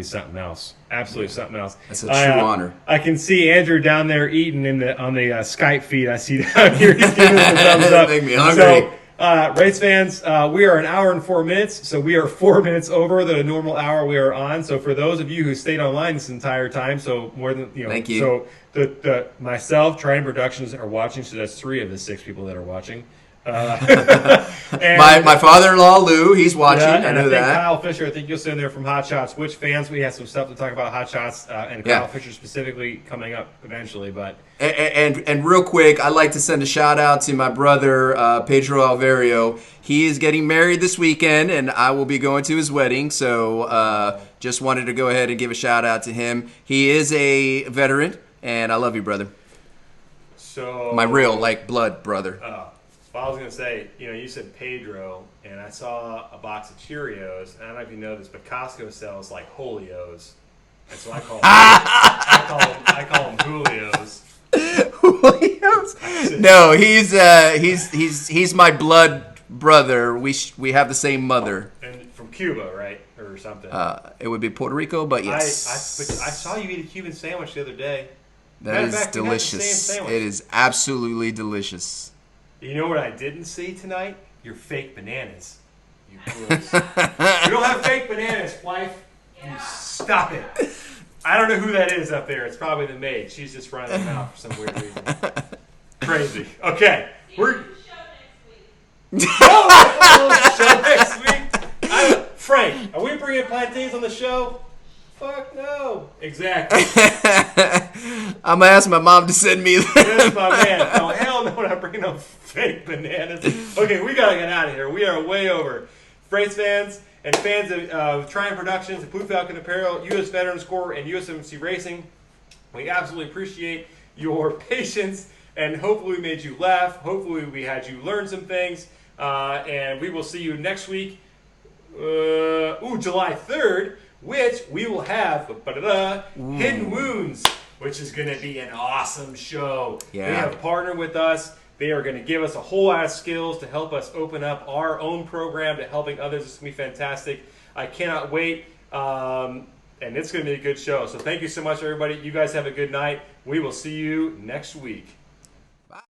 something else. Absolutely something else. That's a true honor. I can see Andrew down there eating on the Skype feed. I see down here. He's giving us a thumbs up. Make me hungry. So, race fans, we are 1 hour and 4 minutes, so we are 4 minutes over the normal hour we are on. So for those of you who stayed online this entire time, so more than thank you. So the myself, Trident Productions are watching. So that's 3 of the 6 people that are watching. My father-in-law Lou, he's watching. Yeah, I know that. Kyle Fisher, I think you'll see him there from Hot Shots. Which fans? We have some stuff to talk about Hot Shots and Kyle Fisher specifically coming up eventually. But and real quick, I'd like to send a shout out to my brother Pedro Alvario. He is getting married this weekend, and I will be going to his wedding. So just wanted to go ahead and give a shout out to him. He is a veteran, and I love you, brother. So my real blood brother. Well, I was going to say, you said Pedro, and I saw a box of Cheerios, and I don't know if you know this, but Costco sells like Holios, and so I call them Julios. Julios? No, he's my blood brother. We have the same mother. And from Cuba, right, or something? It would be Puerto Rico, but yes. I saw you eat a Cuban sandwich the other day. That is delicious. It is absolutely delicious. You know what I didn't see tonight? Your fake bananas. You gross. You don't have fake bananas, wife. Yeah. You stop it. I don't know who that is up there. It's probably the maid. She's just running them out for some weird reason. Crazy. Okay. We're show next week. Frank, are we bringing plantains on the show? Fuck no. Exactly. I'm going to ask my mom to send me them. Yes, my man. Oh, hell no, I'm not bringing no fake bananas. Okay, we gotta get out of here. We are way over. Freights fans and fans of Triumph Productions, Blue Falcon Apparel, U.S. Veterans Corps, and USMC Racing, we absolutely appreciate your patience, and hopefully we made you laugh. Hopefully we had you learn some things, and we will see you next week. July 3rd, which we will have Hidden Wounds, which is going to be an awesome show. Yeah. They have partnered with us. They are going to give us a whole lot of skills to help us open up our own program to helping others. It's going to be fantastic. I cannot wait, and it's going to be a good show. So thank you so much, everybody. You guys have a good night. We will see you next week.